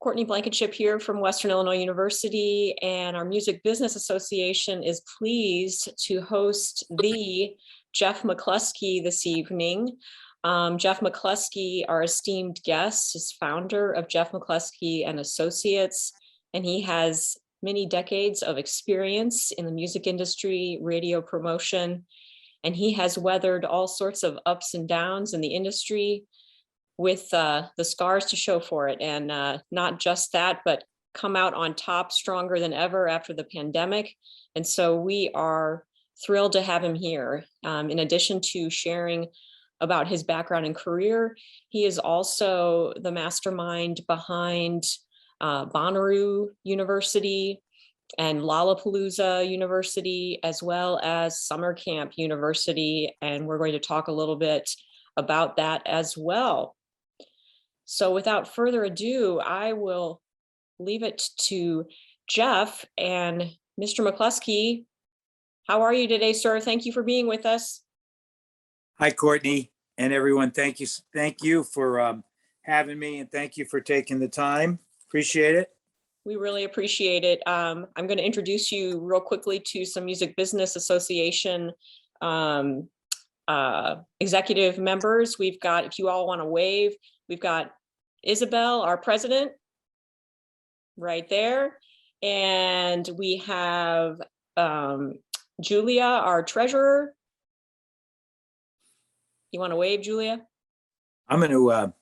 Courtney Blankenship here from Western Illinois University, and our Music Business Association is pleased to host the Jeff McClusky this evening. Jeff McClusky, our esteemed guest, is founder of Jeff McClusky and Associates, and he has many decades of experience in the music industry, radio promotion, and he has weathered all sorts of ups and downs in the industry with the scars to show for it. And not just that, but come out on top stronger than ever after the pandemic. And so we are thrilled to have him here. In addition to sharing about his background and career, he is also the mastermind behind Bonnaroo University and Lollapalooza University, as well as Summer Camp University. And we're going to talk a little bit about that as well. So without further ado, I will leave it to Jeff. And Mr. McClusky, how are you today, sir? Thank you for being with us. Hi, Courtney, and everyone. Thank you for having me, and thank you for taking the time. Appreciate it. We really appreciate it. I'm going to introduce you real quickly to some Music Business Association executive members. We've got, if you all want to wave, we've got Isabel, our president, right there. And we have Julia, our treasurer. You want to wave, Julia? I'm going to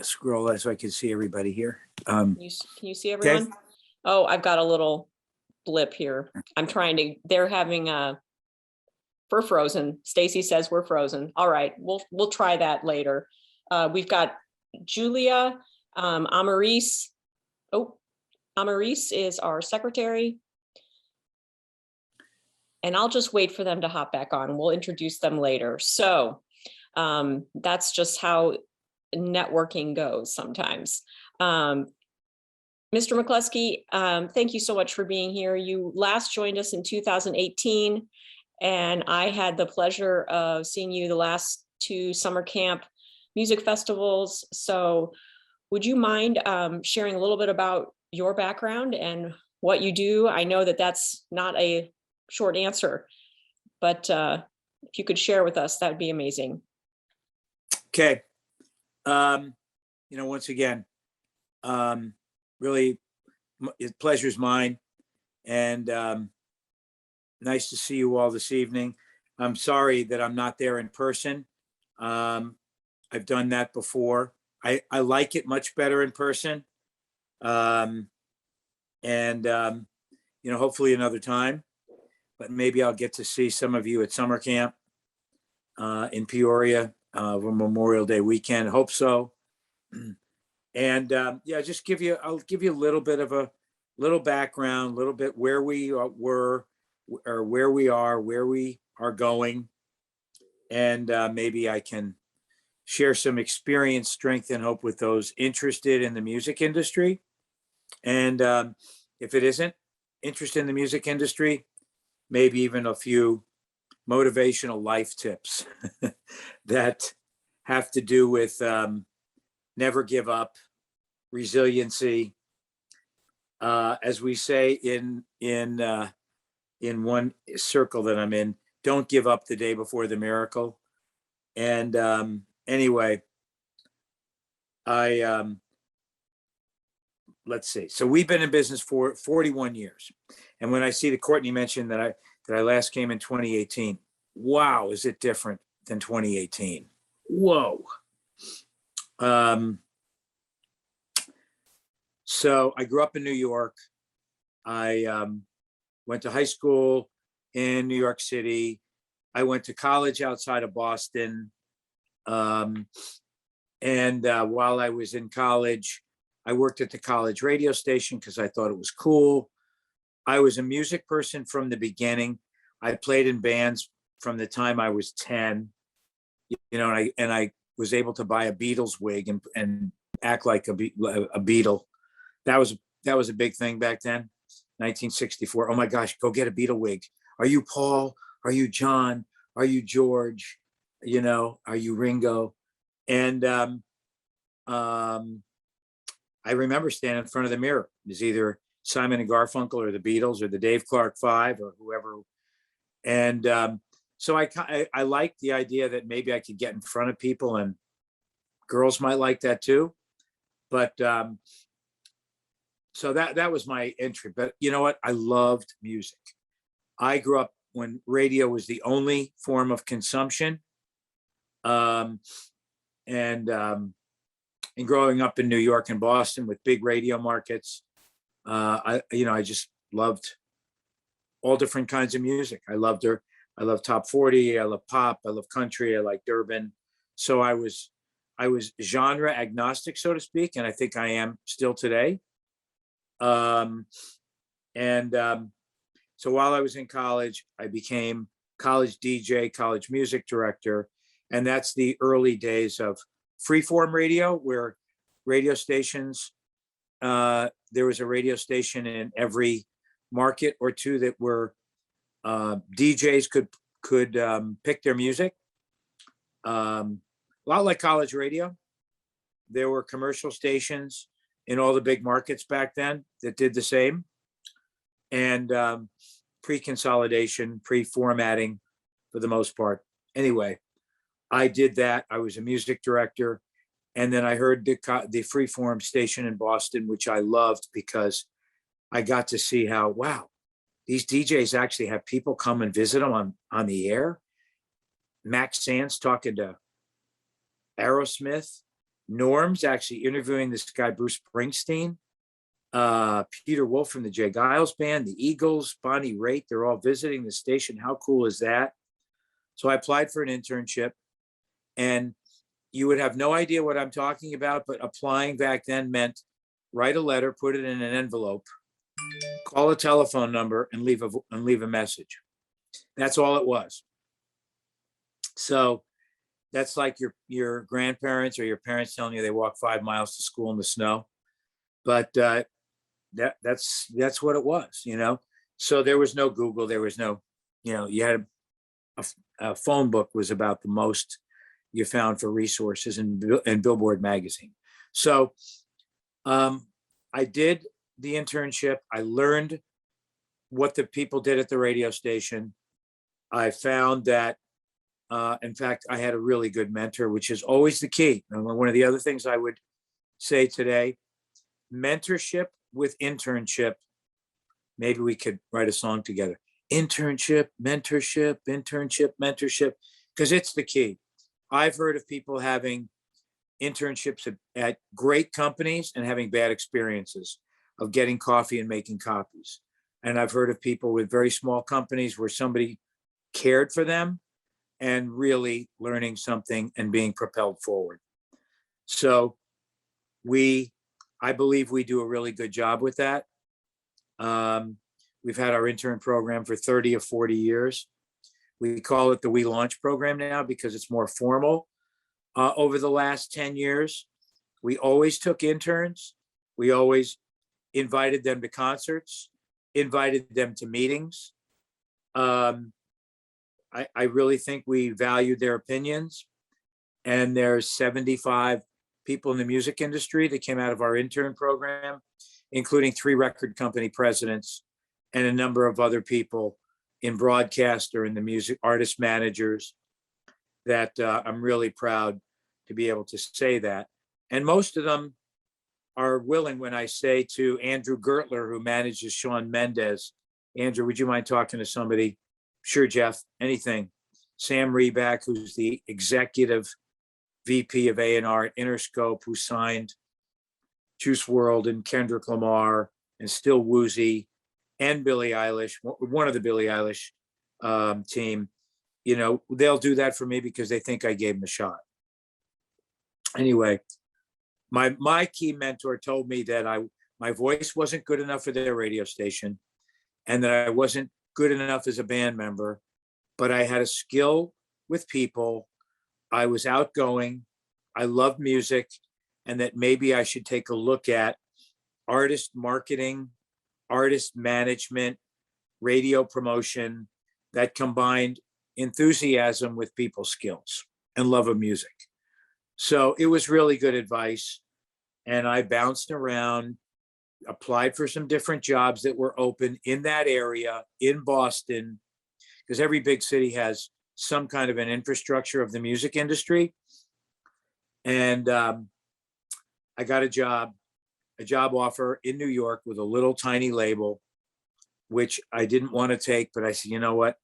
scroll so I can see everybody here. Can you see everyone? Okay. Oh, I've got a little blip here. I'm trying to, they're having we're frozen. Stacy says we're frozen. All right, we'll try that later. We've got Julia, Amaris. Oh, Amaris is our secretary. And I'll just wait for them to hop back on. We'll introduce them later. So that's just how networking goes sometimes. Mr. McClusky, thank you so much for being here. You last joined us in 2018, and I had the pleasure of seeing you the last two summer camp music festivals. So would you mind sharing a little bit about your background and what you do? I know that that's not a short answer, but if you could share with us, that would be amazing. Okay. Once again, really, pleasure's mine, and nice to see you all this evening. I'm sorry that I'm not there in person. I've done that before. I like it much better in person. Hopefully another time, but maybe I'll get to see some of you at summer camp in Peoria over Memorial Day weekend. Hope so. And I'll give you a little bit of a little background, a little bit where we were, or where we are going. And maybe I can share some experience, strength, and hope with those interested in the music industry. And if it isn't interest in the music industry, maybe even a few motivational life tips that have to do with never give up, resiliency. As we say in one circle that I'm in, don't give up the day before the miracle. And anyway, let's see. So we've been in business for 41 years. And when I see that Courtney mentioned that I last came in 2018, wow, is it different than 2018? Whoa. So I grew up in New York. I went to high school in New York City. I went to college outside of Boston. And while I was in college, I worked at the college radio station because I thought it was cool. I was a music person from the beginning. I played in bands from the time I was 10, and I was able to buy a Beatles wig and act like a Beatle. That was a big thing back then, 1964. Oh my gosh, go get a Beatle wig. Are you Paul? Are you John? Are you George? Are you Ringo? And I remember standing in front of the mirror. It was either Simon and Garfunkel or the Beatles or the Dave Clark Five or whoever. And so I liked the idea that maybe I could get in front of people, and girls might like that too. But so that was my entry. But you know what? I loved music. I grew up when radio was the only form of consumption. And growing up in New York and Boston with big radio markets, I just loved all different kinds of music. I loved top 40. I love pop. I love country. I liked urban. So I was genre agnostic, so to speak, and I think I am still today. So while I was in college, I became college DJ, college music director, and that's the early days of Freeform radio, where radio stations, there was a radio station in every market or two that were DJs could pick their music. A lot like college radio. There were commercial stations in all the big markets back then that did the same. And pre-consolidation, pre-formatting for the most part. Anyway, I did that. I was a music director. And then I heard the Freeform station in Boston, which I loved because I got to see how, wow, these DJs actually have people come and visit them on the air. Max Sands talking to Aerosmith. Norm's actually interviewing this guy, Bruce Springsteen. Peter Wolf from the Jay Giles Band, the Eagles, Bonnie Raitt, they're all visiting the station. How cool is that? So I applied for an internship, and you would have no idea what I'm talking about, but applying back then meant write a letter, put it in an envelope, call a telephone number, and leave a message. That's all it was. So that's like your grandparents or your parents telling you they walk 5 miles to school in the snow. But that's what it was, So there was no Google. There was no, you had a phone book was about the most you found for resources in Billboard magazine. So I did the internship. I learned what the people did at the radio station. I found that, in fact, I had a really good mentor, which is always the key. And one of the other things I would say today, mentorship with internship. Maybe we could write a song together. Internship, mentorship, because it's the key. I've heard of people having internships at great companies and having bad experiences of getting coffee and making copies. And I've heard of people with very small companies where somebody cared for them and really learning something and being propelled forward. So I believe we do a really good job with that. We've had our intern program for 30 or 40 years. We call it the We Launch program now because it's more formal. Over the last 10 years, we always took interns. We always invited them to concerts, invited them to meetings. I really think we valued their opinions. And there's 75 people in the music industry that came out of our intern program, including 3 record company presidents and a number of other people in broadcast or in the music artist managers that I'm really proud to be able to say that. And most of them are willing when I say to Andrew Hurtler, who manages Shawn Mendes, Andrew, would you mind talking to somebody? Sure, Jeff, anything. Sam Reback, who's the executive VP of A&R at Interscope, who signed Juice WRLD and Kendrick Lamar and Still Woozy and Billie Eilish, one of the Billie Eilish team, they'll do that for me because they think I gave them a shot. Anyway, my key mentor told me that my voice wasn't good enough for their radio station and that I wasn't good enough as a band member, but I had a skill with people. I was outgoing. I loved music, and that maybe I should take a look at artist marketing, artist management, radio promotion that combined enthusiasm with people skills and love of music. So it was really good advice. and I bounced around, applied for some different jobs that were open in that area in Boston, because every big city has some kind of an infrastructure of the music industry. And I got a job offer in New York with a little tiny label, which I didn't want to take, but I said, you know what?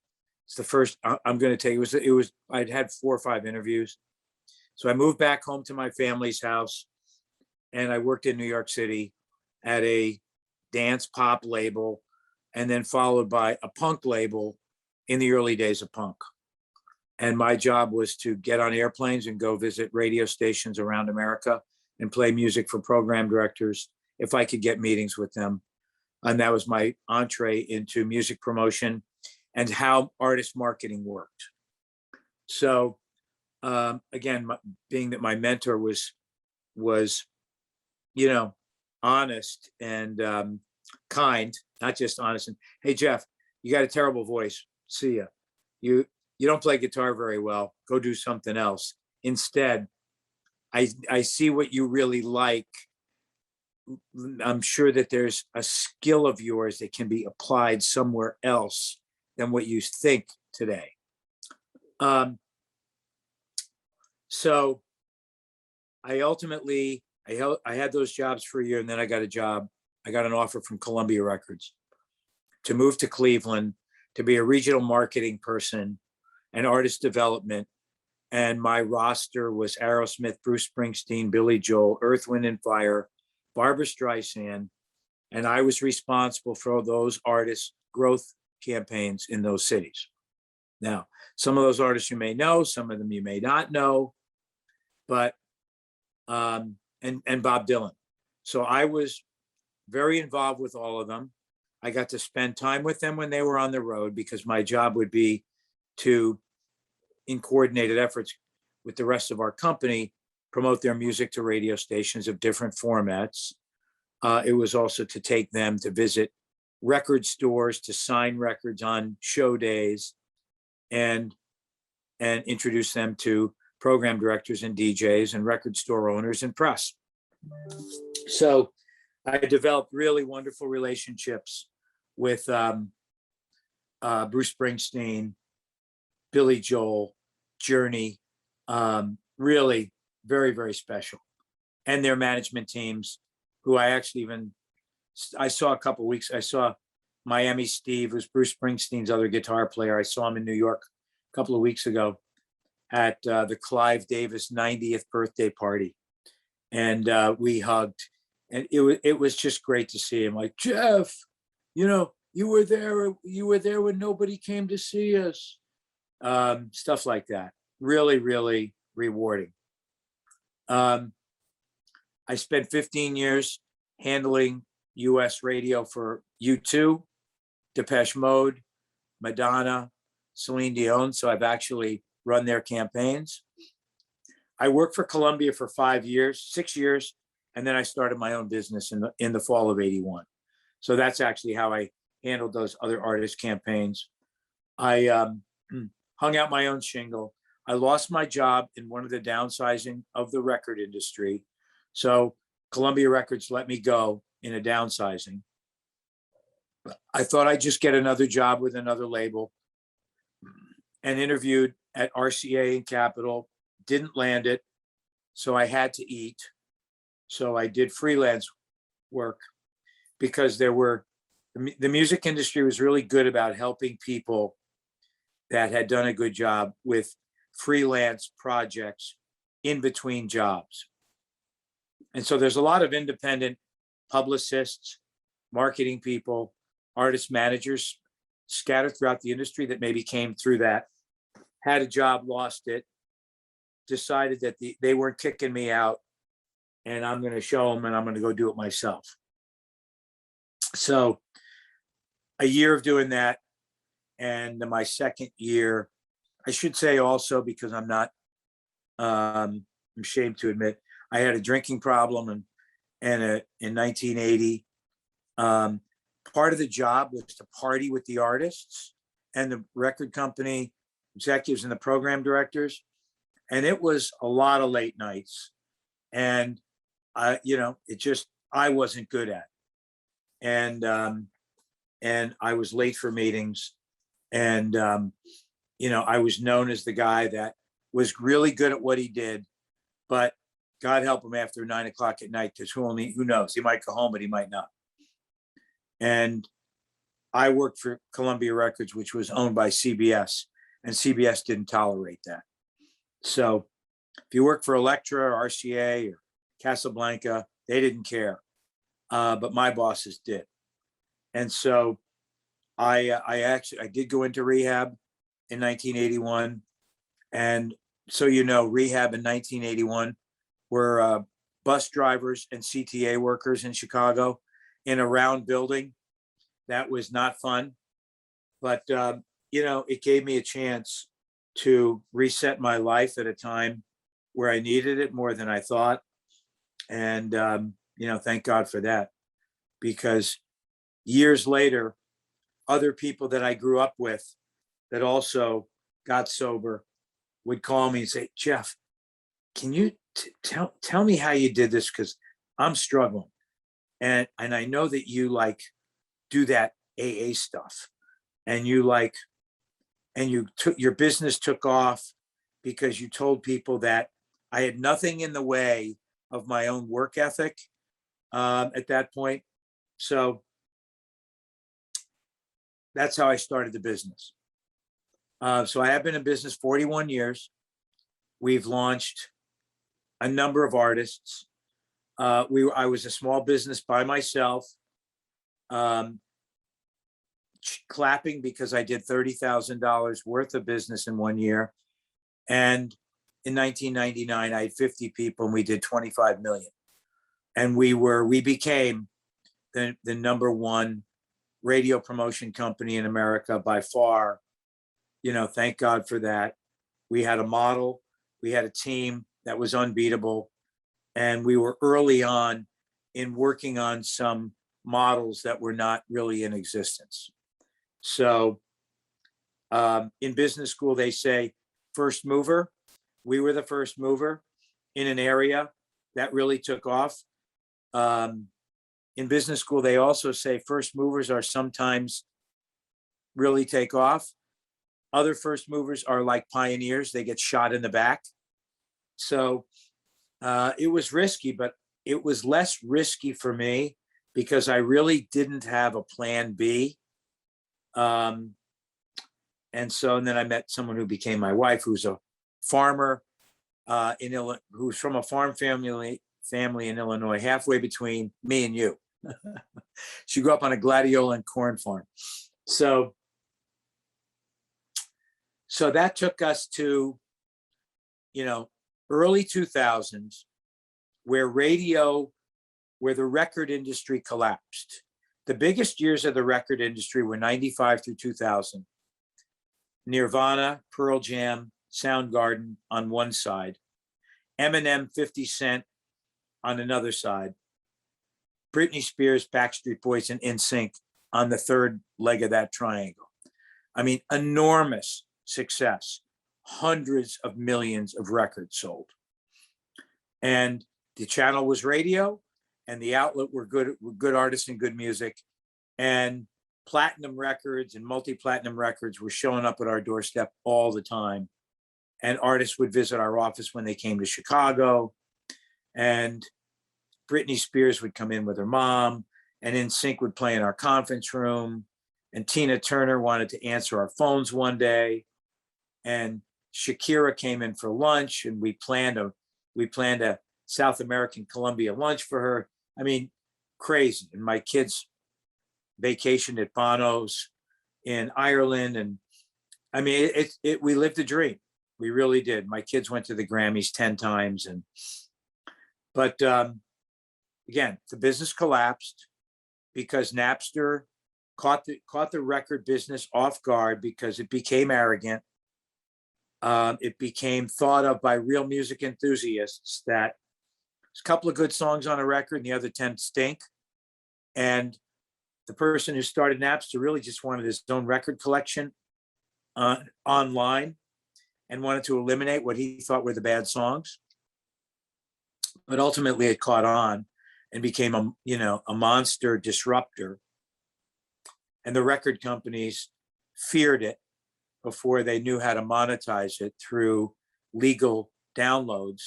It's the first I'm going to take. It was, I'd had 4 or 5 interviews. So I moved back home to my family's house, and I worked in New York City at a dance pop label, and then followed by a punk label in the early days of punk. And my job was to get on airplanes and go visit radio stations around America and play music for program directors if I could get meetings with them. And that was my entree into music promotion and how artist marketing worked. So again, being that my mentor was, you know, honest and kind, not just honest. And hey, Jeff, you got a terrible voice. See ya. You don't play guitar very well. Go do something else. Instead, I see what you really like. I'm sure that there's a skill of yours that can be applied somewhere else than what you think today. So I ultimately, I had those jobs for a year, and then I got a job. I got an offer from Columbia Records to move to Cleveland to be a regional marketing person and artist development. And my roster was Aerosmith, Bruce Springsteen, Billy Joel, Earth, Wind and Fire, Barbra Streisand. And I was responsible for those artists' growth campaigns in those cities. Now, some of those artists you may know, some of them you may not know, but, and Bob Dylan. So I was very involved with all of them. I got to spend time with them when they were on the road, because my job would be to, in coordinated efforts with the rest of our company, promote their music to radio stations of different formats. It was also to take them to visit record stores, to sign records on show days, and introduce them to program directors and DJs and record store owners and press. So I developed really wonderful relationships with Bruce Springsteen, Billy Joel, Journey, really very, very special. And their management teams, who I saw a couple of weeks, I saw Miami Steve, who's Bruce Springsteen's other guitar player. I saw him in New York a couple of weeks ago at the Clive Davis 90th birthday party. And we hugged, and it was just great to see him. Like, Jeff, you were there when nobody came to see us. Stuff like that. Really, really rewarding. I spent 15 years handling US radio for U2, Depeche Mode, Madonna, Celine Dion. So I've actually run their campaigns. I worked for Columbia for 6 years, and then I started my own business in the fall of '81. So that's actually how I handled those other artist campaigns. I hung out my own shingle. I lost my job in one of the downsizing of the record industry. So Columbia Records let me go in a downsizing. I thought I'd just get another job with another label, and interviewed at RCA and Capitol, didn't land it. So I had to eat. So I did freelance work, because the music industry was really good about helping people that had done a good job with freelance projects in between jobs. And so there's a lot of independent publicists, marketing people, artist managers scattered throughout the industry that maybe came through that, had a job, lost it, decided that they weren't kicking me out, and I'm going to show them, and I'm going to go do it myself. So a year of doing that, and my second year, I should say also, because I'm ashamed to admit, I had a drinking problem, and in 1980, part of the job was to party with the artists and the record company executives and the program directors. And it was a lot of late nights. And I wasn't good at. And I was late for meetings. And, I was known as the guy that was really good at what he did, but God help him after 9 o'clock at night, because who knows? He might go home, but he might not. And I worked for Columbia Records, which was owned by CBS, and CBS didn't tolerate that. So if you work for Elektra or RCA or Casablanca, they didn't care. But my bosses did. And so I did go into rehab in 1981. And so, rehab in 1981 were bus drivers and CTA workers in Chicago in a round building. That was not fun. But, it gave me a chance to reset my life at a time where I needed it more than I thought. And, thank God for that, because years later, other people that I grew up with that also got sober would call me and say, Jeff, can you tell me how you did this? Because I'm struggling. And I know that you do that AA stuff, and your business took off because you told people that I had nothing in the way of my own work ethic at that point. So that's how I started the business. So I have been in business 41 years. We've launched a number of artists. I was a small business by myself, clapping because I did $30,000 worth of business in 1 year. And in 1999, I had 50 people and we did 25 million. And we became the number one radio promotion company in America by far. Thank God for that. We had a model, we had a team that was unbeatable. And we were early on in working on some models that were not really in existence. So in business school, they say first mover. We were the first mover in an area that really took off. In business school, they also say first movers are sometimes really take off. Other first movers are like pioneers. They get shot in the back. So it was risky, but it was less risky for me because I really didn't have a plan B. And then I met someone who became my wife, who's a farmer in Illinois, who's from a farm family in Illinois, halfway between me and you. She grew up on a gladiola and corn farm. So that took us to, early 2000s, where the record industry collapsed. The biggest years of the record industry were 95 through 2000. Nirvana, Pearl Jam, Soundgarden on one side, Eminem, 50 Cent on another side, Britney Spears, Backstreet Boys, and NSYNC on the third leg of that triangle. I mean, enormous success, hundreds of millions of records sold. And the channel was radio, and the outlet were good artists and good music. And platinum records and multi-platinum records were showing up at our doorstep all the time. And artists would visit our office when they came to Chicago. And Britney Spears would come in with her mom, and NSYNC would play in our conference room. And Tina Turner wanted to answer our phones one day. And Shakira came in for lunch, and we planned a South American Columbia lunch for her. I mean, crazy. And my kids vacationed at Bono's in Ireland. And I mean, we lived a dream. We really did. My kids went to the Grammys 10 times. But again, the business collapsed because Napster caught the record business off guard because it became arrogant. It became thought of by real music enthusiasts that there's a couple of good songs on a record and the other 10 stink. And the person who started Napster really just wanted his own record collection online and wanted to eliminate what he thought were the bad songs. but ultimately it caught on and became a monster disruptor. And the record companies feared it before they knew how to monetize it through legal downloads.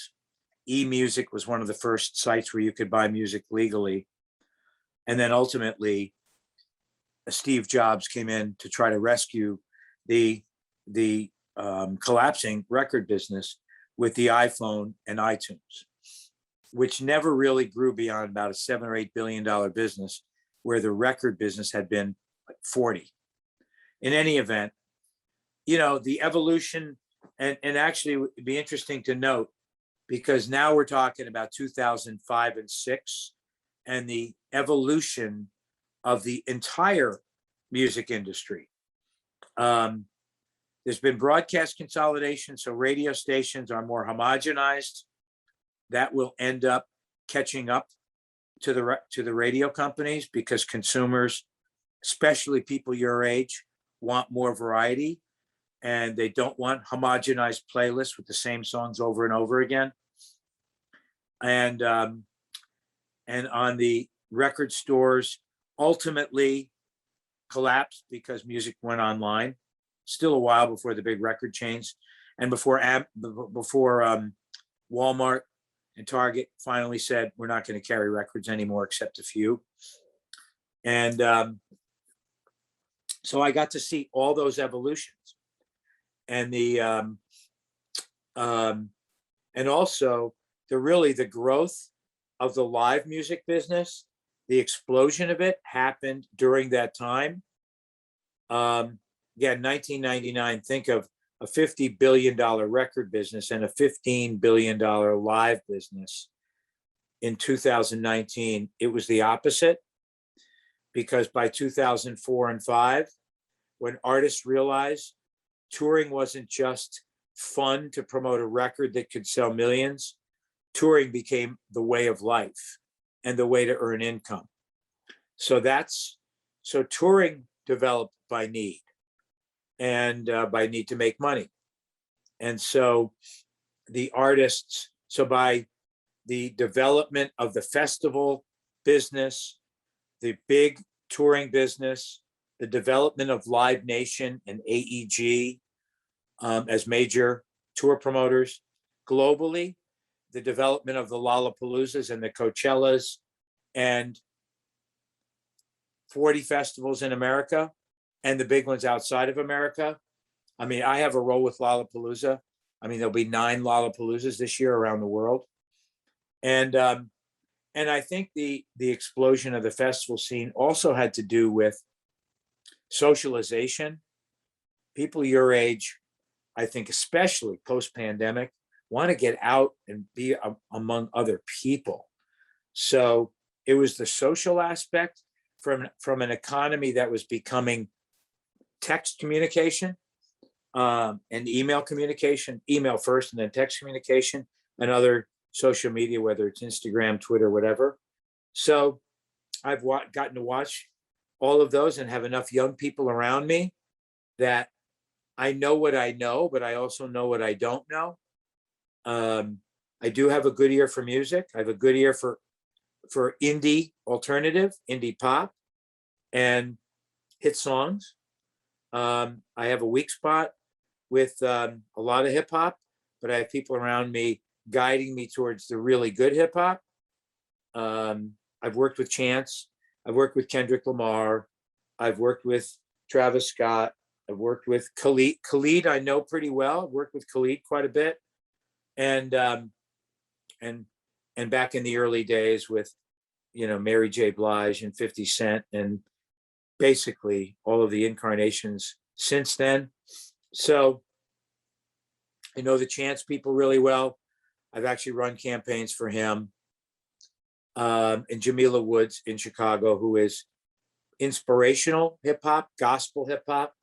E-music was one of the first sites where you could buy music legally. And then ultimately, Steve Jobs came in to try to rescue the collapsing record business with the iPhone and iTunes, which never really grew beyond about a $7 or $8 billion business, where the record business had been like 40. In any event, the evolution, and actually it'd be interesting to note, because now we're talking about 2005 and 6, and the evolution of the entire music industry. There's been broadcast consolidation, so radio stations are more homogenized. That will end up catching up to the radio companies, because consumers, especially people your age, want more variety, and they don't want homogenized playlists with the same songs over and over again. And on the record stores, ultimately collapsed because music went online. Still a while before the big record chains, and before Walmart and Target finally said, we're not going to carry records anymore except a few. And so I got to see all those evolutions, and and also the growth of the live music business. The explosion of it happened during that time. Again, 1999, think of a $50 billion record business and a $15 billion live business. In 2019, it was the opposite, because by 2004 and 5, when artists realized touring wasn't just fun to promote a record that could sell millions, touring became the way of life and the way to earn income. So touring developed by need, and by need to make money. And so the artists, by the development of the festival business, the big touring business, the development of Live Nation and AEG as major tour promoters globally, the development of the Lollapaloozas and the Coachellas, and 40 festivals in America, and the big ones outside of America. I mean, I have a role with Lollapalooza. I mean, there'll be 9 Lollapaloozas this year around the world. And I think the explosion of the festival scene also had to do with socialization. People your age, I think, especially post-pandemic, want to get out and be among other people. So it was the social aspect from an economy that was becoming text communication and email communication, email first and then text communication, and other social media, whether it's Instagram, Twitter, whatever. So I've gotten to watch all of those and have enough young people around me that I know what I know, but I also know what I don't know. I do have a good ear for music. I have a good ear for indie alternative, indie pop, and hit songs. I have a weak spot with a lot of hip hop, but I have people around me guiding me towards the really good hip hop. I've worked with Chance. I've worked with Kendrick Lamar. I've worked with Travis Scott. I've worked with Khalid. Khalid I know pretty well. I've worked with Khalid quite a bit. And back in the early days with, Mary J. Blige and 50 Cent, and basically all of the incarnations since then. So I know the Chance people really well. I've actually run campaigns for him. And Jamila Woods in Chicago, who is inspirational hip hop, gospel hip hop,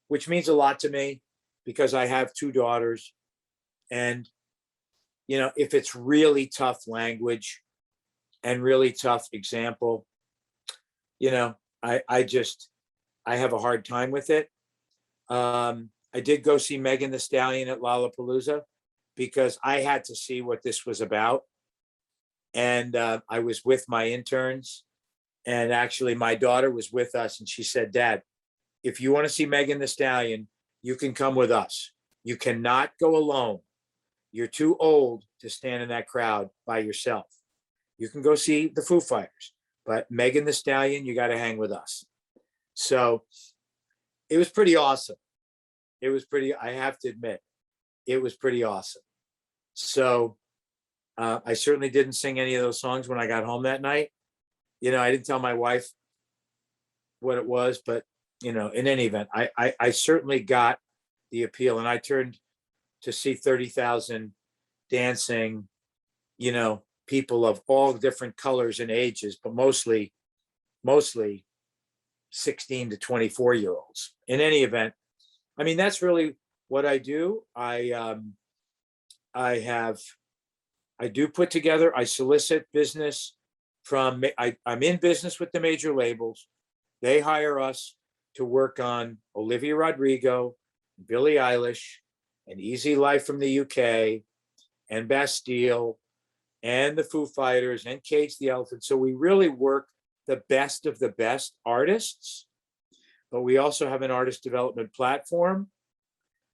which means a lot to me because I have 2 daughters. And, if it's really tough language and really tough example, I have a hard time with it. I did go see Megan Thee Stallion at Lollapalooza because I had to see what this was about. And I was with my interns, and actually my daughter was with us, and she said, Dad, if you want to see Megan Thee Stallion, you can come with us. You cannot go alone. You're too old to stand in that crowd by yourself. You can go see the Foo Fighters, but Megan Thee Stallion, you got to hang with us. So it was pretty awesome. It was pretty, I have to admit, it was pretty awesome. So I certainly didn't sing any of those songs when I got home that night. You know, I didn't tell my wife what it was, but, you know, in any event, I certainly got the appeal. And I turned to see 30,000 dancing, you know, people of all different colors and ages, but mostly 16 to 24-year-olds. In any event, I mean, that's really what I do. I do put together, I solicit business from, I'm in business with the major labels. They hire us to work on Olivia Rodrigo, Billie Eilish, and Easy Life from the UK, and Bastille, and the Foo Fighters, and Cage the Elephant. So we really work the best of the best artists, but we also have an artist development platform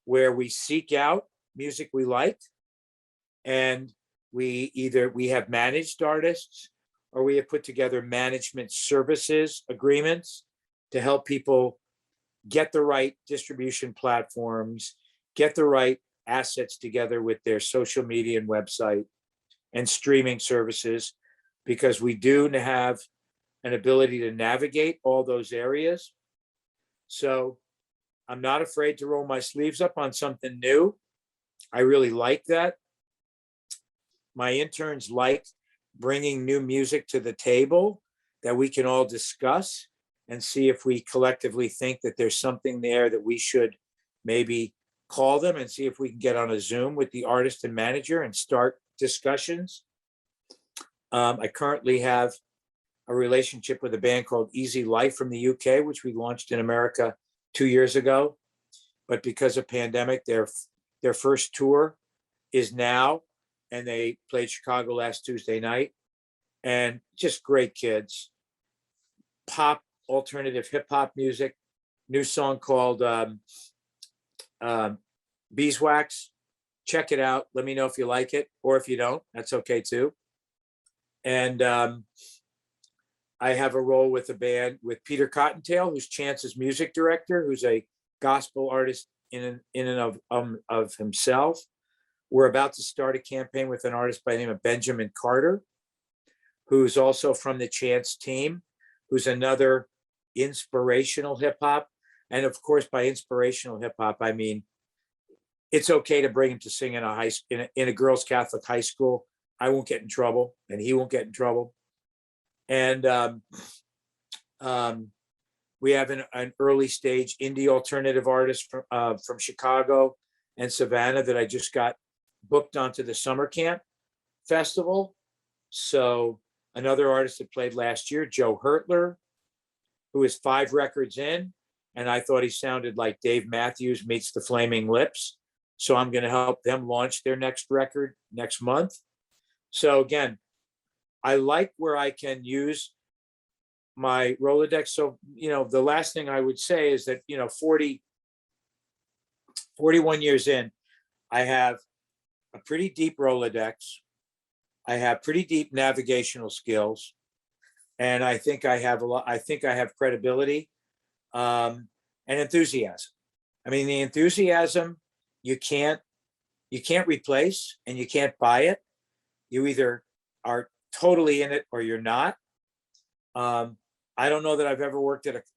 where we seek out music we like, and we have managed artists, or we have put together management services agreements to help people get the right distribution platforms, get the right assets together with their social media and website and streaming services, because we do have an ability to navigate all those areas. So I'm not afraid to roll my sleeves up on something new. I really like that. My interns like bringing new music to the table that we can all discuss and see if we collectively think that there's something there that we should maybe call them and see if we can get on a Zoom with the artist and manager and start discussions. I currently have a relationship with a band called Easy Life from the UK, which we launched in America 2 years ago. But because of pandemic, their first tour is now, and they played Chicago last Tuesday night. And just great kids. Pop, alternative hip hop music. New song called Beeswax. Check it out. Let me know if you like it, or if you don't, that's okay too. And I have a role with a band with Peter Cottontail, who's Chance's music director, who's a gospel artist in and of himself. We're about to start a campaign with an artist by the name of Benjamin Carter, who's also from the Chance team, who's another inspirational hip hop. And of course, by inspirational hip hop, I mean, it's okay to bring him to sing in a girls' Catholic high school. I won't get in trouble, and he won't get in trouble. And we have an early stage indie alternative artist from Chicago and Savannah that I just got booked onto the summer camp festival. So another artist that played last year, Joe Hurtler, who is 5 records in, and I thought he sounded like Dave Matthews meets the Flaming Lips. So I'm going to help them launch their next record next month. So again, I like where I can use my Rolodex. So, you know, the last thing I would say is that, you know, 41 years in, I have a pretty deep Rolodex. I have pretty deep navigational skills. And I think I have credibility and enthusiasm. I mean, the enthusiasm, you can't replace, and you can't buy it. You either are totally in it or you're not. I don't know that I've ever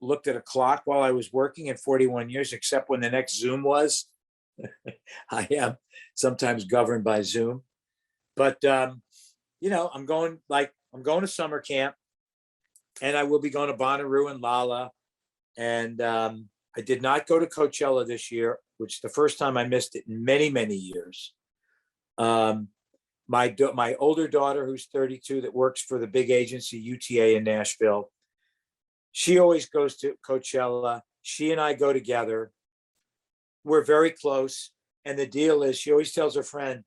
looked at a clock while I was working in 41 years, except when the next Zoom was. I am sometimes governed by Zoom, but you know, I'm going to summer camp, and I will be going to Bonnaroo and Lala. And I did not go to Coachella this year, which is the first time I missed it in many, many years. My older daughter, who's 32, that works for the big agency UTA in Nashville, she always goes to Coachella. She and I go together. We're very close. And the deal is, she always tells her friend,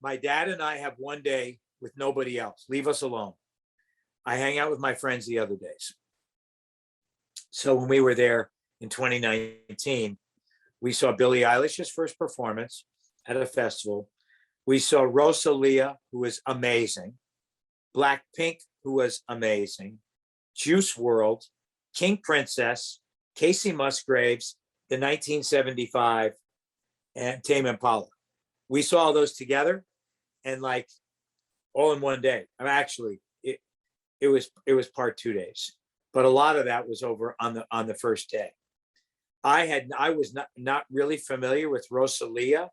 my dad and I have one day with nobody else. Leave us alone. I hang out with my friends the other days. So when we were there in 2019, we saw Billie Eilish's first performance at a festival. We saw Rosalia, who was amazing. Blackpink, who was amazing. Juice WRLD, King Princess, Casey Musgraves, the 1975, and Tame Impala. We saw all those together, and like all in one day. I mean, actually, it was part 2 days, but a lot of that was over on the first day. I was not really familiar with Rosalia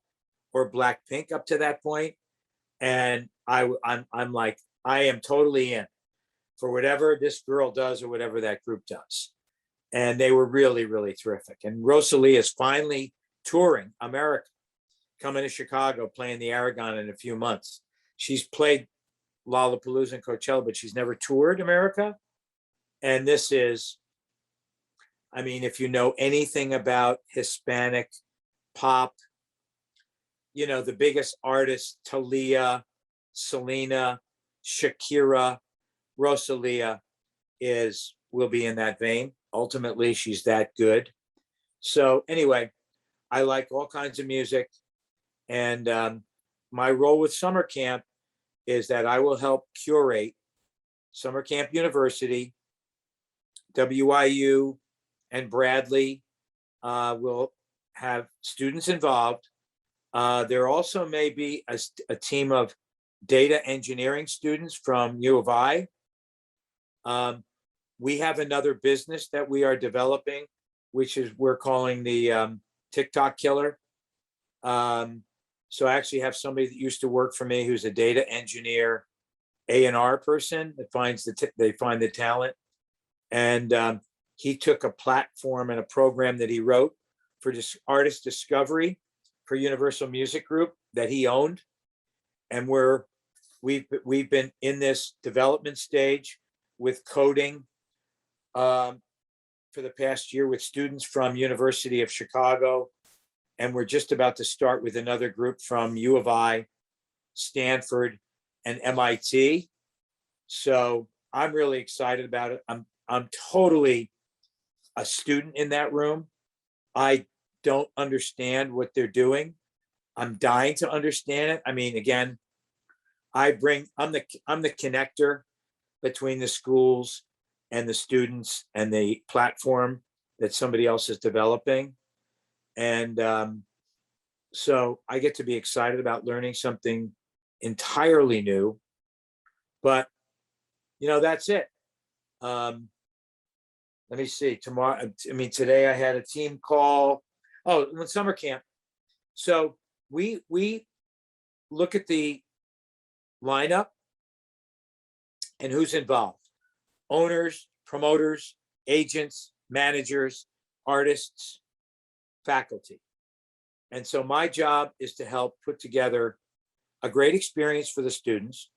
or Blackpink up to that point, and I'm like, I am totally in for whatever this girl does or whatever that group does. And they were really, really terrific. And Rosalia is finally touring America, coming to Chicago, playing the Aragon in a few months. She's played Lollapalooza and Coachella, but she's never toured America. And this is, I mean, if you know anything about Hispanic pop, you know, the biggest artists, Talia, Selena, Shakira, Rosalia will be in that vein. Ultimately, she's that good. So anyway, I like all kinds of music. And my role with summer camp is that I will help curate Summer Camp University. WIU and Bradley will have students involved. There also may be a team of data engineering students from U of I. We have another business that we are developing, which is we're calling the TikTok killer. So I actually have somebody that used to work for me who's a data engineer, A&R person that they find the talent. And he took a platform and a program that he wrote for artist discovery for Universal Music Group that he owned. And we've been in this development stage with coding for the past year with students from University of Chicago. And we're just about to start with another group from U of I, Stanford, and MIT. So I'm really excited about it. I'm totally a student in that room. I don't understand what they're doing. I'm dying to understand it. I mean, again, I'm the connector between the schools and the students and the platform that somebody else is developing. And so I get to be excited about learning something entirely new. But, you know, that's it. Let me see. Today I had a team call. Oh, when summer camp. So we look at the lineup and who's involved. Owners, promoters, agents, managers, artists, faculty. And so my job is to help put together a great experience for the students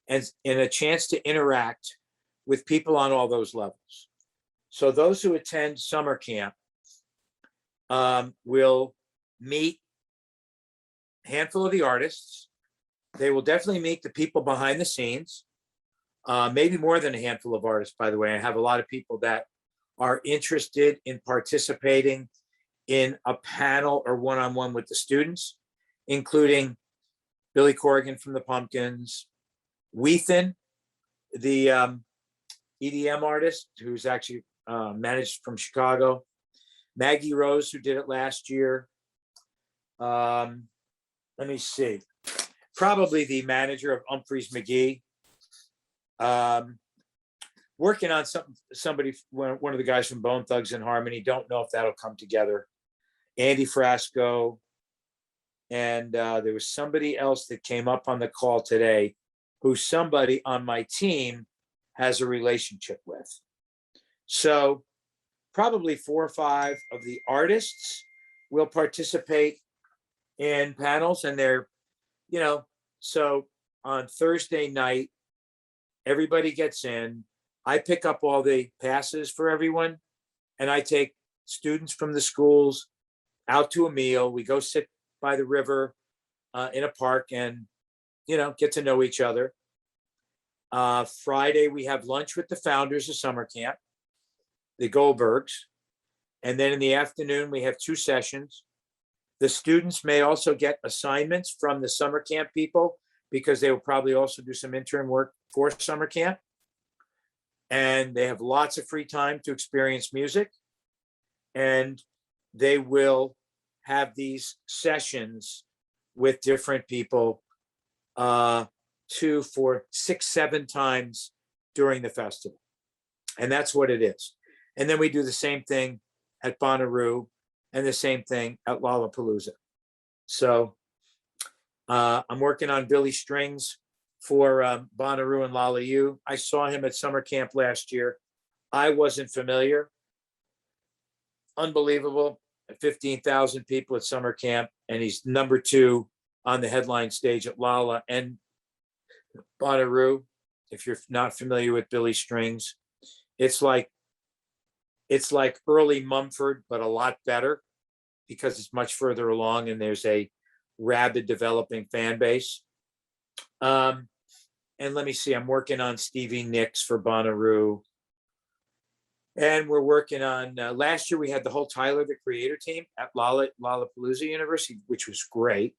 and a chance to interact with people on all those levels. So those who attend summer camp will meet a handful of the artists. They will definitely meet the people behind the scenes, maybe more than a handful of artists, by the way. I have a lot of people that are interested in participating in a panel or one-on-one with the students, including Billy Corrigan from the Pumpkins, Weathen, the EDM artist who's actually managed from Chicago, Maggie Rose, who did it last year. Let me see, probably the manager of Humphreys McGee. Working on one of the guys from Bone Thugs and Harmony. Don't know if that'll come together. Andy Frasco. And there was somebody else that came up on the call today who somebody on my team has a relationship with. So probably 4 or 5 of the artists will participate in panels, and they're, you know, so on Thursday night, everybody gets in. I pick up all the passes for everyone, and I take students from the schools out to a meal. We go sit by the river in a park, and get to know each other. Friday, we have lunch with the founders of summer camp, the Goldbergs. And then in the afternoon, we have 2 sessions. The students may also get assignments from the summer camp people because they will probably also do some intern work for summer camp. And they have lots of free time to experience music. And they will have these sessions with different people 2, 4, 6, 7 times during the festival. And that's what it is. And then we do the same thing at Bonnaroo and the same thing at Lollapalooza. So I'm working on Billy Strings for Bonnaroo and WIU. I saw him at summer camp last year. I wasn't familiar. Unbelievable. 15,000 people at summer camp, and he's number 2 on the headline stage at Lolla and Bonnaroo. If you're not familiar with Billy Strings, it's like early Mumford, but a lot better because it's much further along and there's a rabid developing fan base. And let me see, I'm working on Stevie Nicks for Bonnaroo. And we're working on, last year we had the whole Tyler, the Creator team at Lollapalooza University, which was great.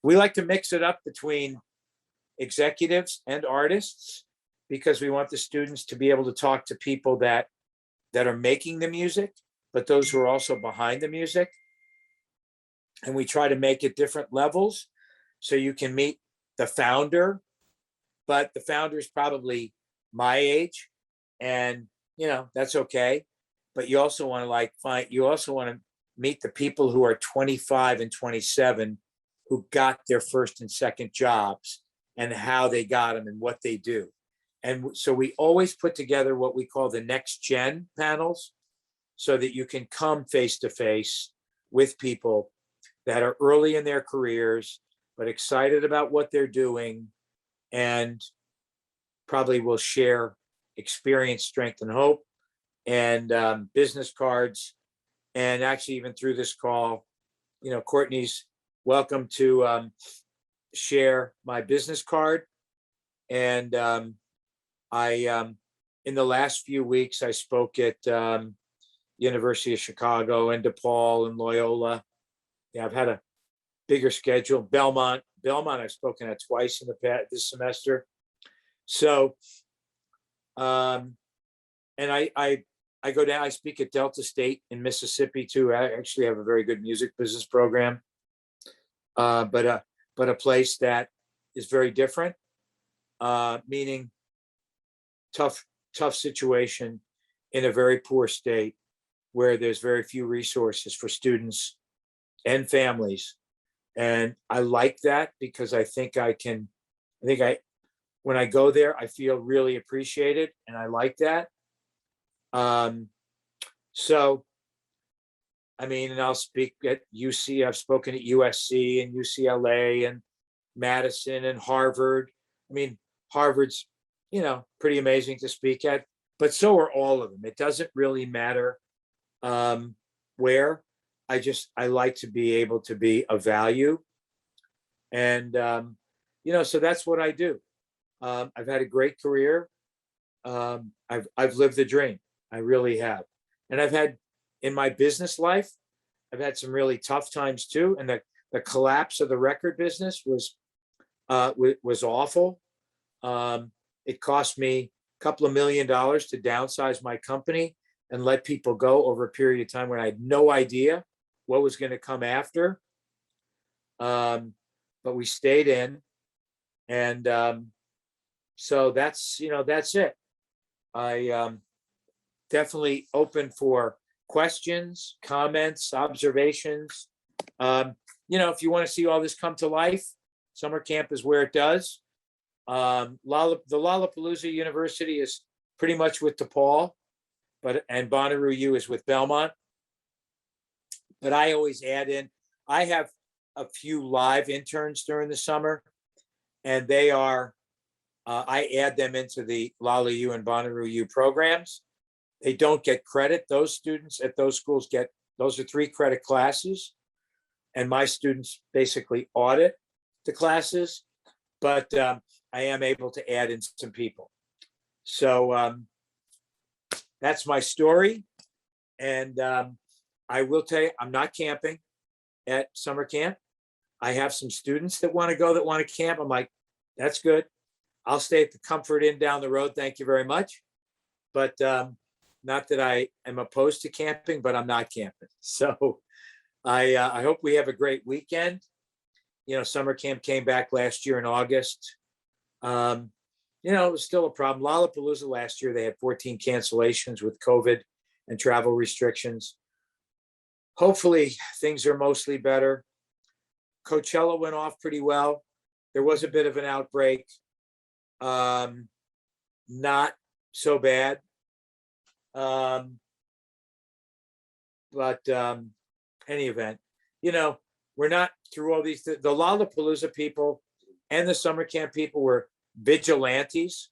We like to mix it up between executives and artists because we want the students to be able to talk to people that are making the music, but those who are also behind the music. And we try to make it different levels so you can meet the founder, but the founder is probably my age, and that's okay. But you also want to meet the people who are 25 and 27 who got their first and second jobs and how they got them and what they do. And so we always put together what we call the next gen panels so that you can come face to face with people that are early in their careers, but excited about what they're doing and probably will share experience, strength, and hope, and business cards. And actually, even through this call, Courtney's welcome to share my business card. And I, in the last few weeks, I spoke at University of Chicago and DePaul and Loyola. Yeah, I've had a bigger schedule. Belmont, I've spoken at twice in this semester. So, and I go down, I speak at Delta State in Mississippi too. I actually have a very good music business program, but a place that is very different, meaning tough situation in a very poor state where there's very few resources for students and families. And I like that because when I go there, I feel really appreciated, and I like that. So, and I'll speak at UC. I've spoken at USC and UCLA and Madison and Harvard. Harvard's, pretty amazing to speak at, but so are all of them. It doesn't really matter where. I like to be able to be of value. And, so that's what I do. I've had a great career. I've lived the dream. I really have. And I've had, in my business life, I've had some really tough times too. And the collapse of the record business was awful. It cost me a couple of $1 million to downsize my company and let people go over a period of time when I had no idea what was going to come after. But we stayed in, and so that's it. I definitely open for questions, comments, observations. If you want to see all this come to life, summer camp is where it does. The Lollapalooza University is pretty much with DePaul, and Bonnaroo U is with Belmont. But I always add in, I have a few live interns during the summer, and they are, I add them into the WIU and Bonnaroo U programs. They don't get credit. Those students at those schools those are 3 credit classes. And my students basically audit the classes. but I am able to add in some people. So that's my story. And I will tell you, I'm not camping at summer camp. I have some students that want to go, that want to camp. I'm like, that's good. I'll stay at the Comfort Inn down the road. Thank you very much. But not that I am opposed to camping, but I'm not camping. So I hope we have a great weekend. You know, summer camp came back last year in August. You know, it was still a problem. Lollapalooza last year, they had 14 cancellations with COVID and travel restrictions. Hopefully things are mostly better. Coachella went off pretty well. There was a bit of an outbreak. Not so bad. But any event, you know, we're not through all these. The Lollapalooza people and the summer camp people were vigilantes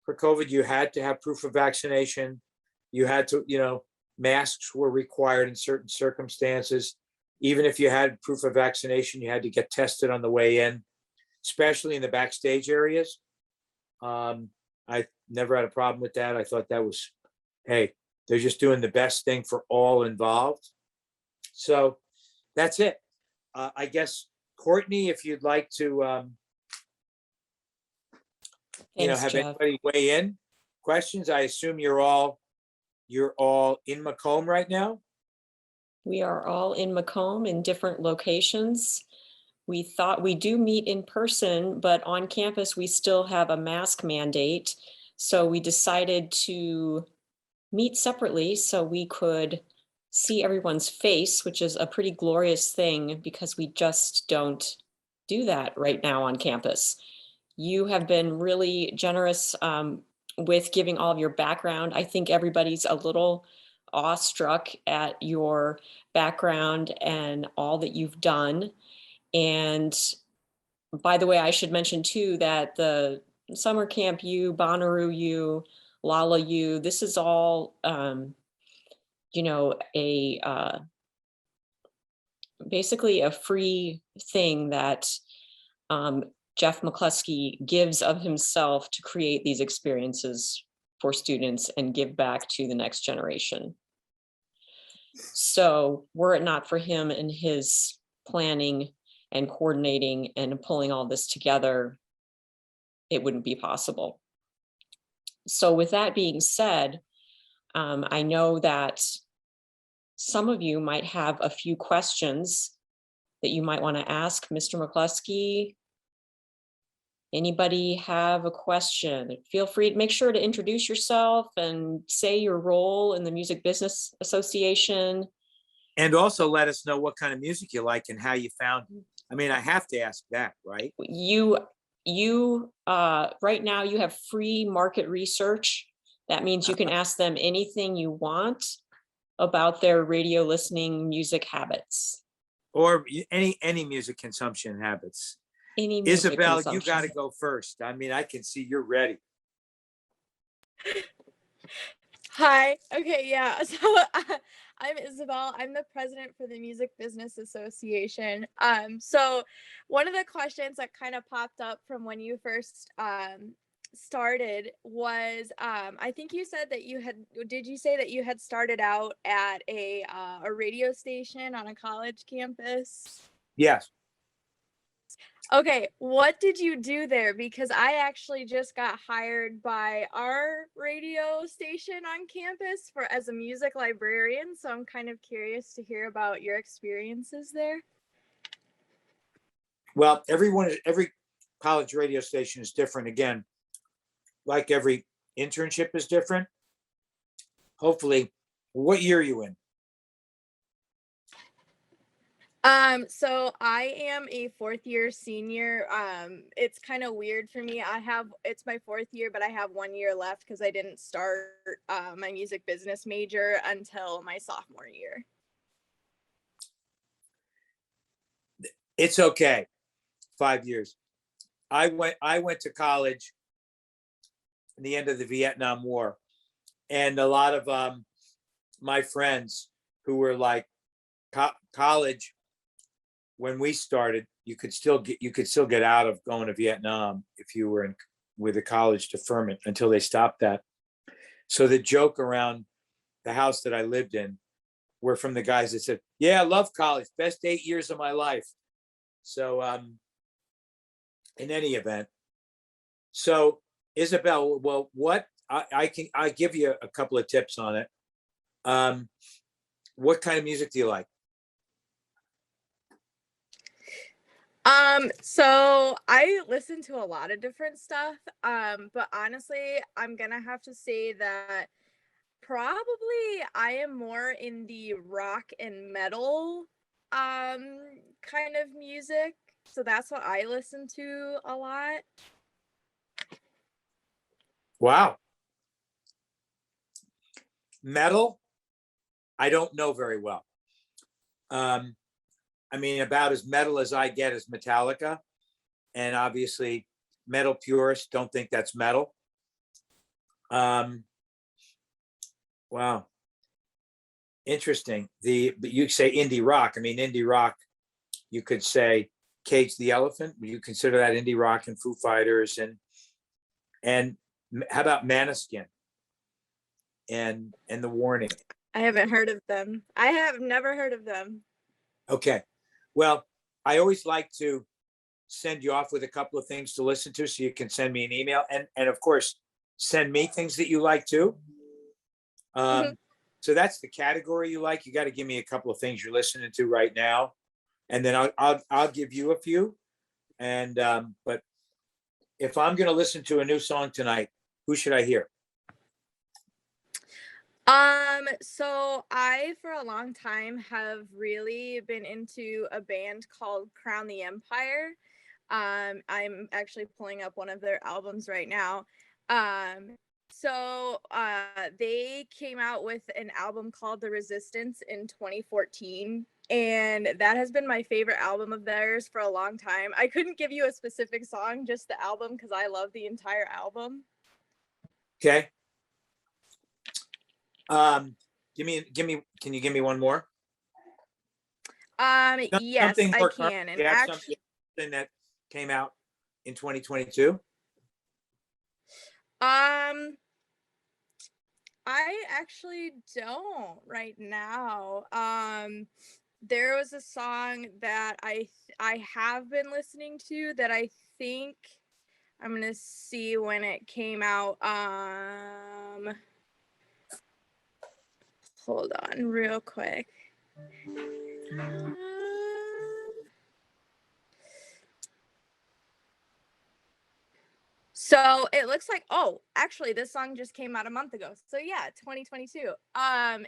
for COVID. You had to have proof of vaccination. You had to, you know, masks were required in certain circumstances. Even if you had proof of vaccination, you had to get tested on the way in, especially in the backstage areas. I never had a problem with that. I thought that was, hey, they're just doing the best thing for all involved. So that's it. I guess, Courtney, if you'd like to, Thanks, have Jeff. anybody weigh in, questions. I assume you're all in Macomb right now. We are all in Macomb in different locations. We thought we do meet in person, but on campus, we still have a mask mandate. So we decided to meet separately so we could see everyone's face, which is a pretty glorious thing because we just don't do that right now on campus. You have been really generous with giving all of your background. I think everybody's a little awestruck at your background and all that you've done. And by the way, I should mention too that the Summer Camp U, Bonnaroo U, Lala U, this is all, basically a free thing that Jeff McClusky gives of himself to create these experiences for students and give back to the next generation. So were it not for him and his planning and coordinating and pulling all this together, it wouldn't be possible. So with that being said, I know that some of you might have a few questions that you might want to ask Mr. McClusky. Anybody have a question? Feel free to make sure to introduce yourself and say your role in the Music Business Association. And also let us know what kind of music you like and how you found. I mean, I have to ask that, right? You right now you have free market research. That means you can ask them anything you want about their radio listening music habits. Or any music consumption habits. Any music Isabel, consumption. you got to go first. I mean, I can see you're ready. Hi. Okay. Yeah. So I'm Isabel. I'm the president for the Music Business Association. So one of the questions that kind of popped up from when you first started was, I think you said that did you say that you had started out at a radio station on a college campus? Yes. Okay, what did you do there? Because I actually just got hired by our radio station on campus as a music librarian, so I'm kind of curious to hear about your experiences there. Well, every college radio station is different. Again, like every internship is different. Hopefully, what year are you in? So I am a fourth year senior. It's kind of weird for me. It's my fourth year, but I have 1 year left because I didn't start my music business major until my sophomore year. It's okay. 5 years. I went to college in the end of the Vietnam War, and a lot of my friends who were like college when we started, you could still get out of going to Vietnam if you were in with a college deferment until they stopped that. So the joke around the house that I lived in were from the guys that said, "Yeah, I love college, best 8 years of my life." So in any event, so Isabel, well, what I give you a couple of tips on it. What kind of music do you like? So I listen to a lot of different stuff. But honestly, I'm gonna have to say that probably I am more in the rock and metal kind of music. So that's what I listen to a lot. Wow. Metal, I don't know very well. I mean, about as metal as I get is Metallica. And obviously, metal purists don't think that's metal. Wow. Interesting. But you say indie rock. I mean, indie rock, you could say Cage the Elephant. Would you consider that indie rock and Foo Fighters? And how about Maneskin and The Warning? I haven't heard of them. I have never heard of them. Okay. Well, I always like to send you off with a couple of things to listen to so you can send me an email. And of course, send me things that you like too. So that's the category you like. You got to give me a couple of things you're listening to right now. And then I'll give you a few. And but if I'm going to listen to a new song tonight, who should I hear? So I, for a long time, have really been into a band called Crown the Empire. I'm actually pulling up one of their albums right now. So they came out with an album called The Resistance in 2014, and that has been my favorite album of theirs for a long time. I couldn't give you a specific song, just the album, because I love the entire album. Okay. Can you give me one more? Yes, Something I more can. And you have actually, something that came out in 2022. I actually don't right now. There was a song that I have been listening to that I think I'm gonna see when it came out. Hold on real quick. So it looks like, oh, actually this song just came out a month ago. So yeah, 2022.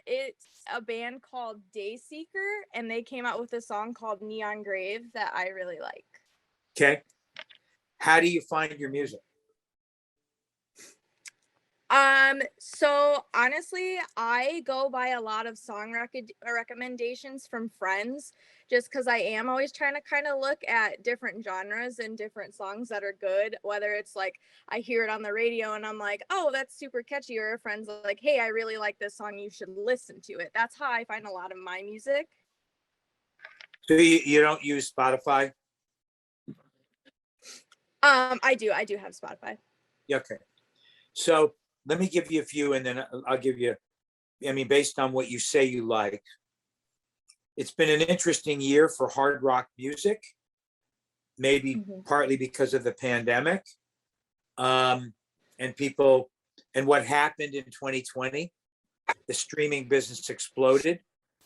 It's a band called Dayseeker, and they came out with a song called Neon Grave that I really like. Okay. How do you find your music? So honestly, I go by a lot of song recommendations from friends, just because I am always trying to kind of look at different genres and different songs that are good, whether it's like I hear it on the radio and I'm like, oh, that's super catchy, or a friend's like, hey, I really like this song, you should listen to it. That's how I find a lot of my music. So you don't use Spotify? I do have Spotify. Okay. So let me give you a few, and then I'll give you, I mean, based on what you say you like. It's been an interesting year for hard rock music, maybe partly because of the pandemic. And what happened in 2020, the streaming business exploded,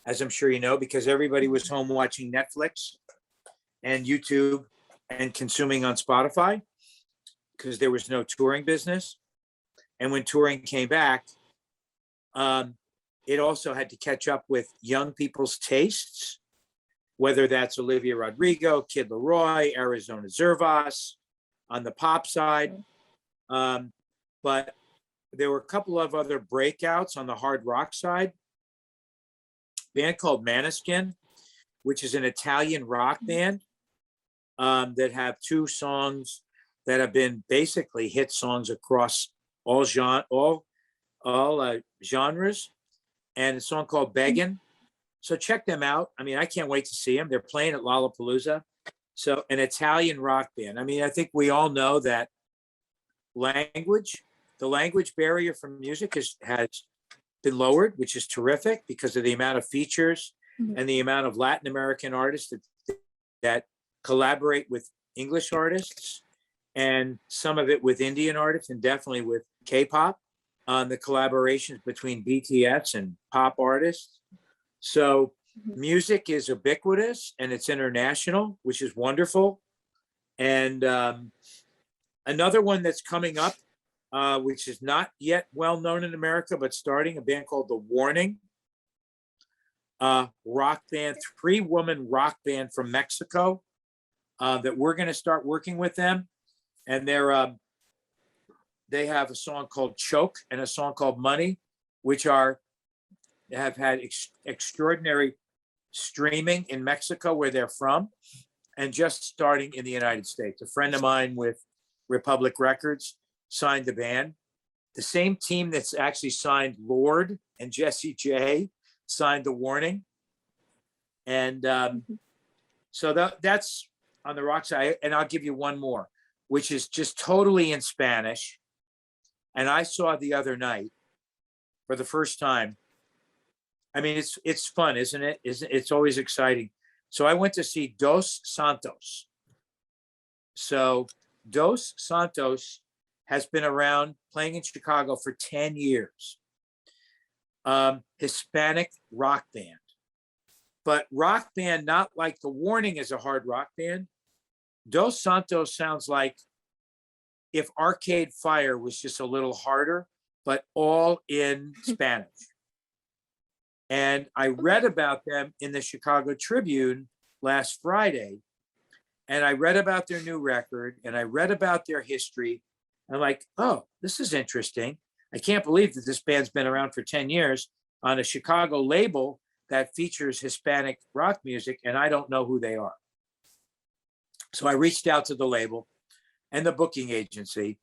as I'm sure you know, because everybody was home watching Netflix and YouTube and consuming on Spotify because there was no touring business. And when touring came back, it also had to catch up with young people's tastes, whether that's Olivia Rodrigo, Kid Laroi, Arizona Zervas on the pop side. But there were a couple of other breakouts on the hard rock side. A band called Maneskin, which is an Italian rock band that have two songs that have been basically hit songs across all genres, and a song called Beggin', So check them out. I mean, I can't wait to see them. They're playing at Lollapalooza. So an Italian rock band. I mean, I think we all know that the language barrier for music has been lowered, which is terrific because of the amount of features and the amount of Latin American artists that collaborate with English artists, and some of it with Indian artists, and definitely with K-pop, on the collaborations between BTS and pop artists. So music is ubiquitous and it's international, which is wonderful. And another one that's coming up, which is not yet well known in America, but starting, a band called The Warning, rock band, 3-woman rock band from Mexico, that we're going to start working with them. And they have a song called Choke and a song called Money, which have had extraordinary streaming in Mexico, where they're from, and just starting in the United States. A friend of mine with Republic Records signed the band. The same team that's actually signed Lord and Jessie J signed The Warning. And so that's on the rock side. And I'll give you one more, which is just totally in Spanish. And I saw the other night for the first time. I mean, it's fun, isn't it? It's always exciting. So I went to see Dos Santos. So Dos Santos has been around playing in Chicago for 10 years. Hispanic rock band. But rock band, not like The Warning is a hard rock band. Dos Santos sounds like if Arcade Fire was just a little harder, but all in Spanish. And I read about them in the Chicago Tribune last Friday, and I read about their new record, and I read about their history. I'm like, oh, this is interesting. I can't believe that this band's been around for 10 years on a Chicago label that features Hispanic rock music, and I don't know who they are. So I reached out to the label and the booking agency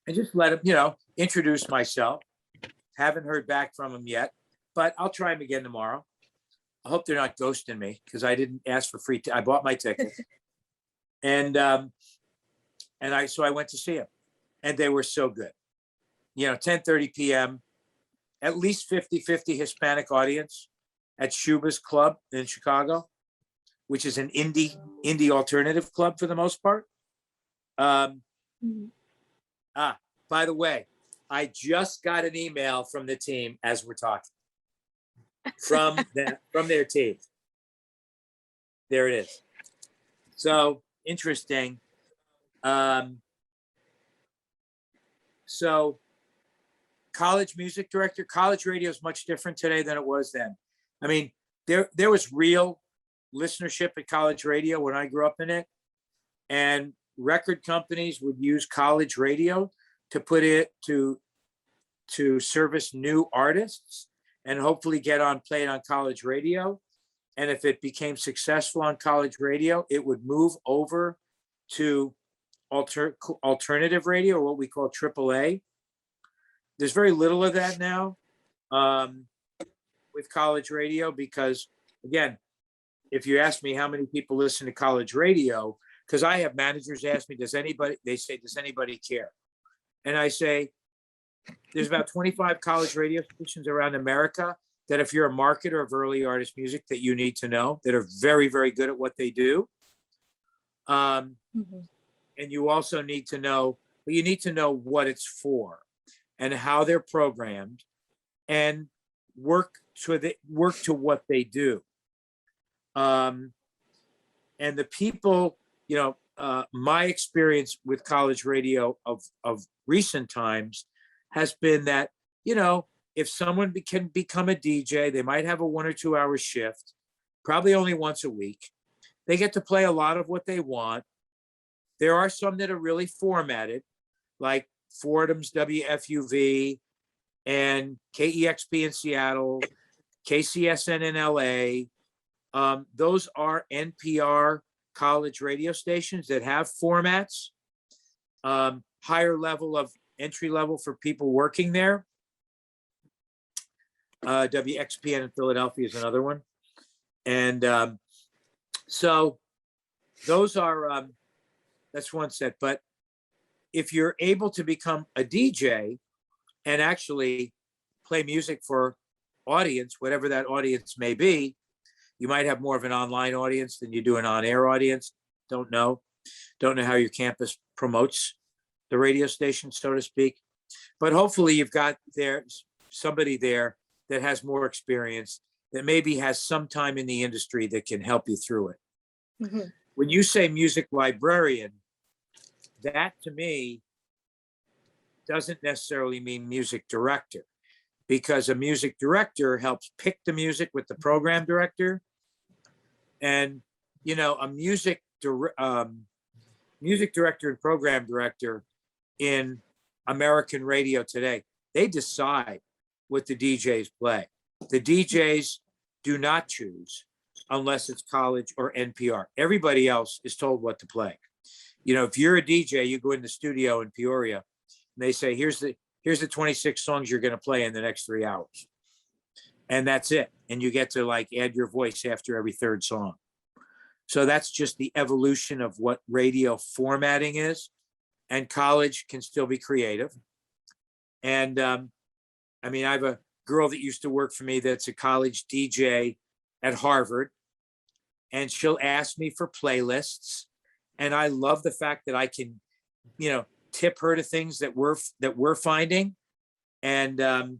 and just let them, introduce myself. Haven't heard back from them yet, but I'll try them again tomorrow. I hope they're not ghosting me, because I didn't ask for free. I bought my ticket. And so I went to see them, and they were so good. 10:30 p.m., at least 50-50 Hispanic audience at Shuba's Club in Chicago, which is an indie alternative club for the most part. By the way, I just got an email from the team as we're talking. From their team. There it is. So interesting. So college music director, college radio is much different today than it was then. I mean, there was real listenership at college radio when I grew up in it, and record companies would use college radio to put it to service new artists and hopefully get played on college radio. And if it became successful on college radio, it would move over to alternative radio, or what we call AAA. There's very little of that now with college radio, because again, if you ask me how many people listen to college radio, because I have managers ask me, does anybody care? And I say, there's about 25 college radio stations around America that, if you're a marketer of early artist music, that you need to know, that are very, very good at what they do. And you also need to know what it's for and how they're programmed, and work to what they do. And the people, my experience with college radio of recent times has been that, if someone can become a DJ, they might have a 1 or 2 hour shift, probably only once a week. They get to play a lot of what they want. There are some that are really formatted, like Fordham's WFUV and KEXP in Seattle, KCSN in LA. Those are NPR college radio stations that have formats, higher level of entry level for people working there. WXPN in Philadelphia is another one. And so those are, that's one set. But if you're able to become a DJ and actually play music for audience, whatever that audience may be, you might have more of an online audience than you do an on-air audience. Don't know how your campus promotes the radio station, so to speak. But hopefully you've got somebody there that has more experience, that maybe has some time in the industry that can help you through it. Mm-hmm. When you say music librarian, that to me doesn't necessarily mean music director, because a music director helps pick the music with the program director. And, you know, a music director and program director in American radio today, they decide what the DJs play. The DJs do not choose unless it's college or NPR. Everybody else is told what to play. You know, if you're a DJ, you go in the studio in Peoria and they say, here's the 26 songs you're going to play in the next 3 hours. And that's it. And you get to like add your voice after every third song. So that's just the evolution of what radio formatting is. And college can still be creative. And I mean, I have a girl that used to work for me that's a college DJ at Harvard, and she'll ask me for playlists. And I love the fact that I can, you know, tip her to things that we're finding. And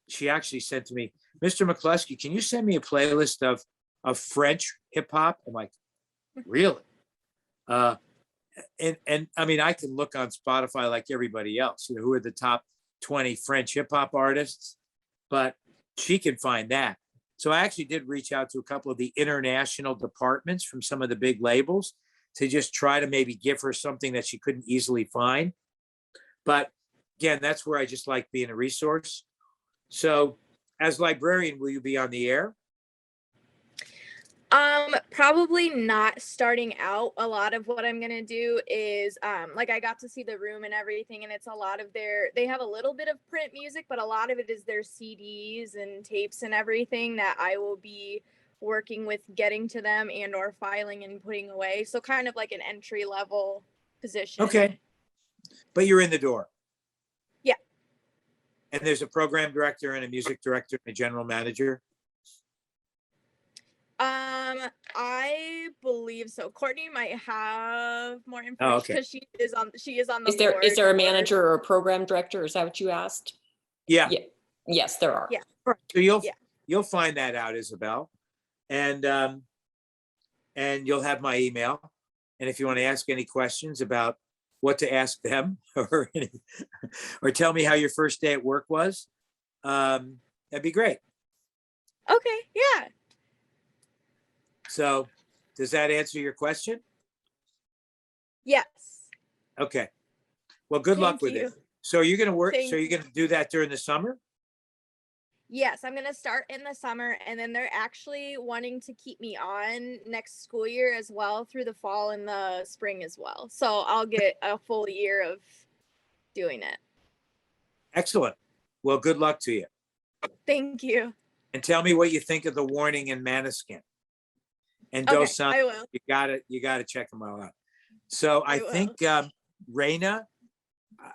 she actually said to me, Mr. McClusky, can you send me a playlist of French hip hop? I'm like, really? And I mean, I can look on Spotify like everybody else, you know, who are the top 20 French hip hop artists, but she can find that. So I actually did reach out to a couple of the international departments from some of the big labels to just try to maybe give her something that she couldn't easily find. But again, that's where I just like being a resource. So as librarian, will you be on the air? Probably not starting out. A lot of what I'm gonna do is like I got to see the room and everything, and it's a lot of they have a little bit of print music, but a lot of it is their CDs and tapes and everything that I will be working with getting to them and or filing and putting away. So kind of like an entry level position. Okay. But you're in the door. Yeah. And there's a program director and a music director and a general manager. I believe so. Courtney might have more information Oh, okay. because she is on the Is there board. a manager or a program director? Is that what you asked? Yeah. Yes, there are. Yeah. So you'll find that out, Isabel. And you'll have my email. And if you want to ask any questions about what to ask them or tell me how your first day at work was, that'd be great. Okay, yeah. So does that answer your question? Yes. Okay. Well, good luck with it. So you're going to work. So you're going to do that during the summer? Yes, I'm going to start in the summer, and then they're actually wanting to keep me on next school year as well through the fall and the spring as well. So I'll get a full year of doing it. Excellent. Well, good luck to you. Thank you. And tell me what you think of the Warning and Maniskin. And Okay, Dosan, I will. you gotta check them all out. So I think Raina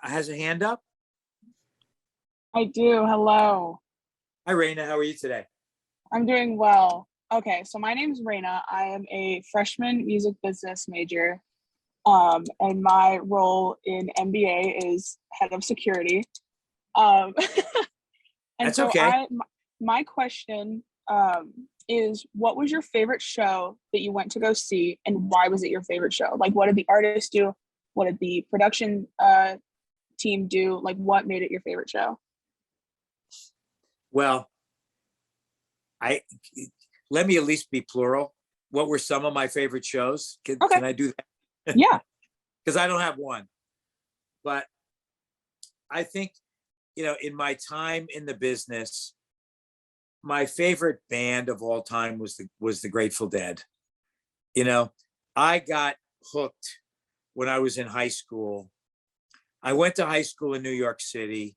has a hand up. I do. Hello. Hi, Raina. How are you today? I'm doing well. Okay, so my name's Raina. I am a freshman music business major. And my role in MBA is head of security. And That's so okay. my question is, what was your favorite show that you went to go see, and why was it your favorite show? Like, what did the artist do? What did the production team do? Like, what made it your favorite show? Well, let me at least be plural. What were some of my favorite shows? Can I do that? Yeah. Because I don't have one. But I think, you know, in my time in the business, my favorite band of all time was the Grateful Dead. You know, I got hooked when I was in high school. I went to high school in New York City.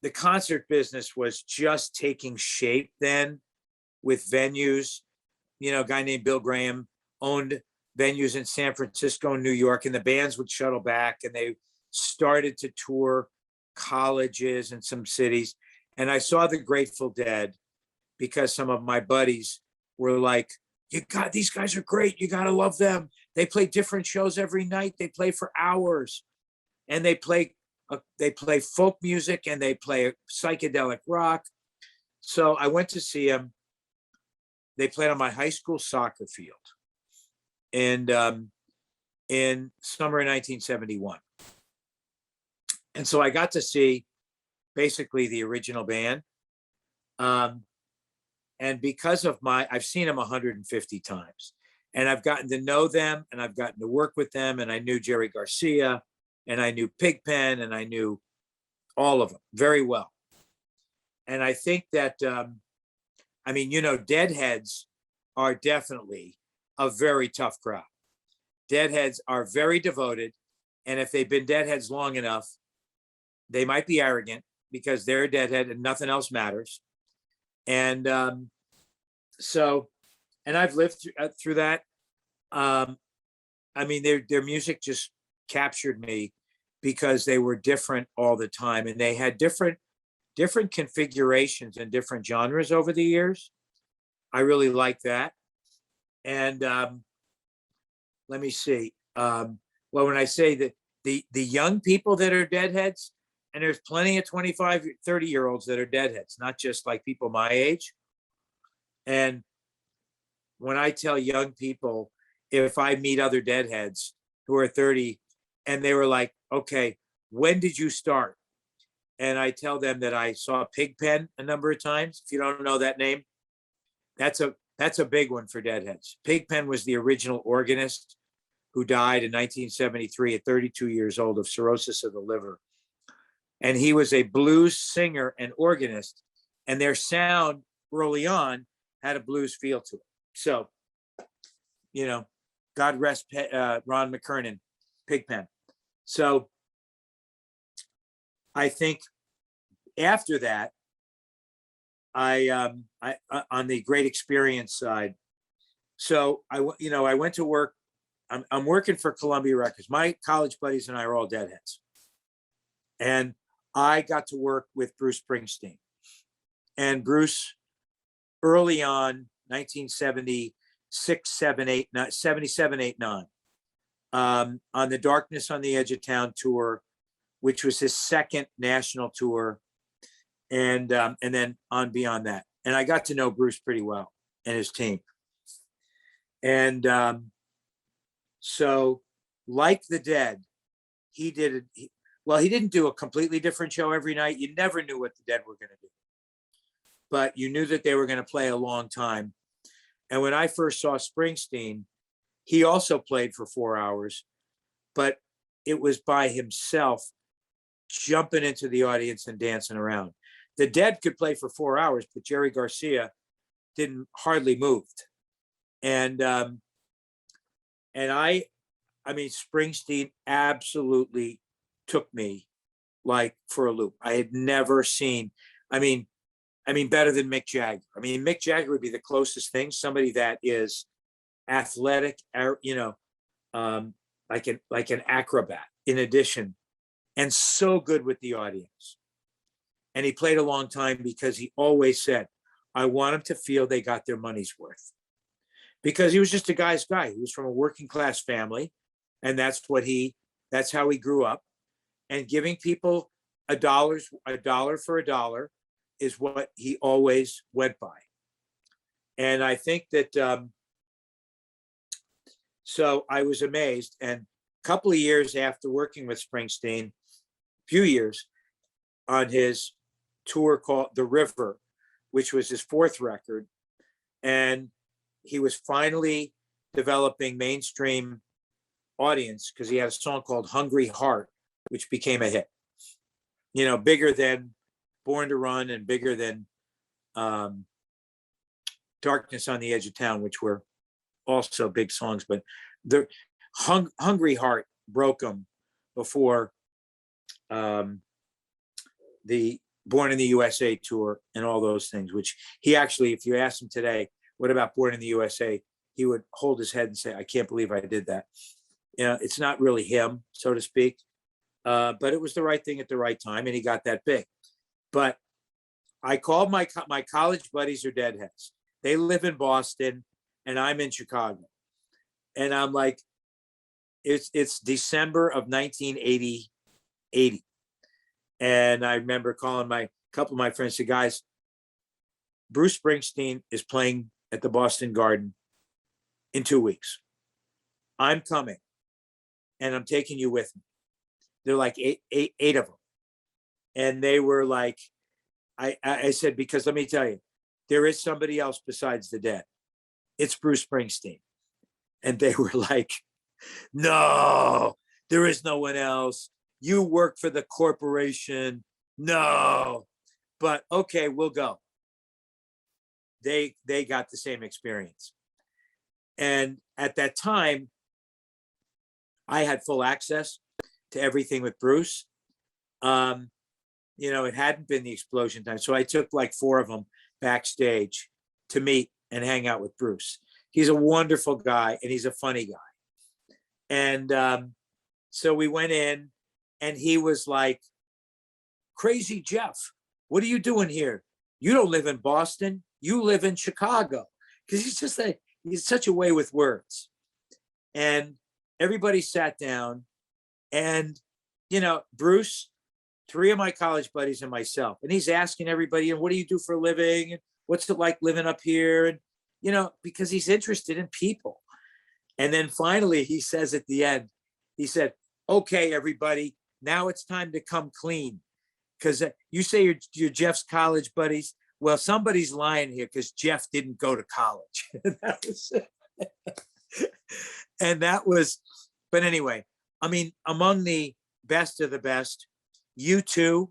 The the concert business was just taking shape then with venues. You know, a guy named Bill Graham owned venues in San Francisco and New York, and the bands would shuttle back and they started to tour colleges and some cities. And I saw the Grateful Dead because some of my buddies were like, these guys are great. You got to love them. They play different shows every night. They play for hours, and they play folk music and they play psychedelic rock. So I went to see them. They played on my high school soccer field, and in summer of 1971. And so I got to see basically the original band. And because of I've seen them 150 times, and I've gotten to know them, and I've gotten to work with them, and I knew Jerry Garcia, and I knew Pigpen, and I knew all of them very well. And I think that, I mean, you know, Deadheads are definitely a very tough crowd. Deadheads are very devoted, and if they've been Deadheads long enough, they might be arrogant because they're a Deadhead and nothing else matters. And so, and I've lived through that. I mean, their music just captured me because they were different all the time, and they had different configurations and different genres over the years. I really like that. And let me see. Well, when I say that the young people that are Deadheads, and there's plenty of 25, 30-year-olds that are Deadheads, not just like people my age. And when I tell young people, if I meet other Deadheads who are 30, and they were like, okay, when did you start? And I tell them that I saw Pigpen a number of times. If you don't know that name, that's a big one for Deadheads. Pigpen was the original organist who died in 1973 at 32 years old of cirrhosis of the liver. And he was a blues singer and organist, and their sound early on had a blues feel to it. So, you know, God rest Ron McKernan, Pigpen. So I think after that, I on the great experience side. So I went to work. I'm working for Columbia Records. My college buddies and I are all Deadheads, and I got to work with Bruce Springsteen. And Bruce, early on, 1976, 77, 8, 9, on the Darkness on the Edge of Town tour, which was his second national tour, and then on beyond that. And I got to know Bruce pretty well and his team. And so, like the Dead, he didn't do a completely different show every night. You never knew what the Dead were going to do, but you knew that they were going to play a long time. And when I first saw Springsteen, he also played for 4 hours, but it was by himself, jumping into the audience and dancing around. The Dead could play for 4 hours, but Jerry Garcia didn't hardly moved. And I mean, Springsteen absolutely took me like for a loop. I had never seen, I mean, better than Mick Jagger. I mean, Mick Jagger would be the closest thing, somebody that is athletic, you know, like an acrobat in addition, and so good with the audience. And he played a long time because he always said, I want them to feel they got their money's worth. Because he was just a guy's guy. He was from a working class family, and that's how he grew up. And giving people a dollar for a dollar is what he always went by. And I think that, so I was amazed. And a couple of years after working with Springsteen, few years, on his tour called The River, which was his fourth record, and he was finally developing mainstream audience because he had a song called Hungry Heart, which became a hit, you know, bigger than Born to Run and bigger than Darkness on the Edge of Town, which were also big songs. But the Hungry Heart broke him before the Born in the USA tour and all those things, which he actually, if you ask him today, what about Born in the USA? He would hold his head and say, I can't believe I did that. You know, it's not really him, so to speak. But it was the right thing at the right time, and he got that big. But I called my college buddies are deadheads. They live in Boston, and I'm in Chicago. And I'm like, it's December of 1980. And I remember calling a couple of my friends, said, guys, Bruce Springsteen is playing at the Boston Garden in 2 weeks. I'm coming, and I'm taking you with me. They're like eight of them. And they were like, I said, because let me tell you, there is somebody else besides the dead. It's Bruce Springsteen. And they were like, no, there is no one else. You work for the corporation. No, but okay, we'll go. They got the same experience. And at that time, I had full access to everything with Bruce. You know, it hadn't been the explosion time. So I took like 4 of them backstage to meet and hang out with Bruce. He's a wonderful guy, and he's a funny guy. And so we went in, and he was like, crazy Jeff, what are you doing here? You don't live in Boston, you live in Chicago. Because he's such a way with words. And everybody sat down, and, you know, Bruce, 3 of my college buddies and myself, and he's asking everybody, and what do you do for a living? And what's it like living up here? And, you know, because he's interested in people. And then finally he says at the end, he said, okay, everybody, now it's time to come clean. Because you say you're Jeff's college buddies. Well, somebody's lying here, because Jeff didn't go to college. But anyway, I mean, among the best of the best, U2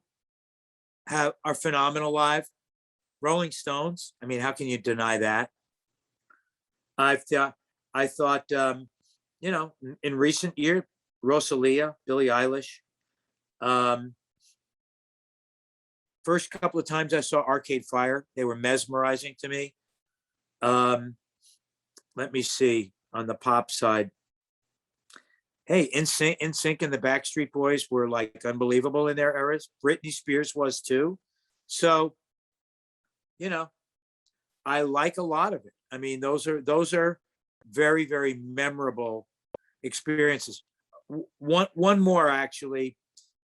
are phenomenal live. Rolling Stones, I mean, how can you deny that? I thought, you know, in recent years, Rosalia, Billie Eilish. First couple of times I saw Arcade Fire, they were mesmerizing to me. Let me see on the pop side. Hey, NSYNC and the Backstreet Boys were like unbelievable in their eras. Britney Spears was too. So, you know, I like a lot of it. I mean, those are very, very memorable experiences. One more actually,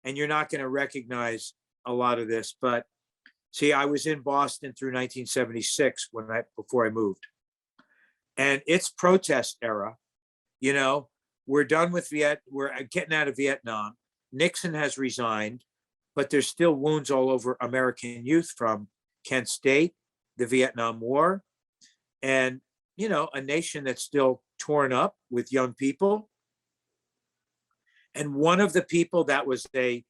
and you're not going to recognize a lot of this, but see, I was in Boston through 1976 before I moved, and it's protest era. You know, we're done with we're getting out of Vietnam. Nixon has resigned, but there's still wounds all over American youth from Kent State, the Vietnam War, and, you know, a nation that's still torn up with young people. And one of the people that was a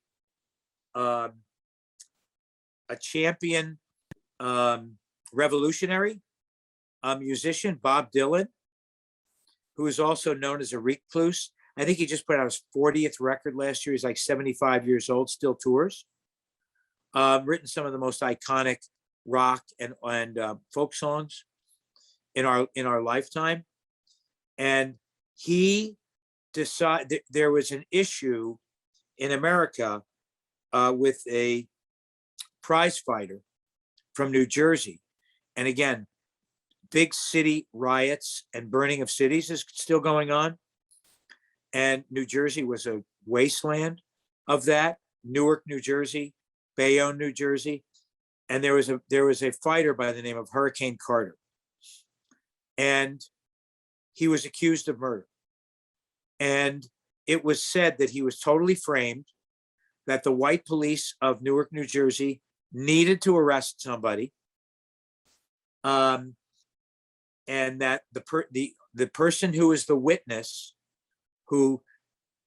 champion revolutionary, musician, Bob Dylan, who is also known as a recluse. I think he just put out his 40th record last year. He's like 75 years old, still tours. Written some of the most iconic rock and folk songs in our lifetime. And he decided there was an issue in America with a prize fighter from New Jersey. And again, big city riots and burning of cities is still going on. And New Jersey was a wasteland of that. Newark, New Jersey, Bayonne, New Jersey. And there was a fighter by the name of Hurricane Carter. And he was accused of murder. And it was said that he was totally framed, that the white police of Newark, New Jersey needed to arrest somebody. And that the person who is the witness, who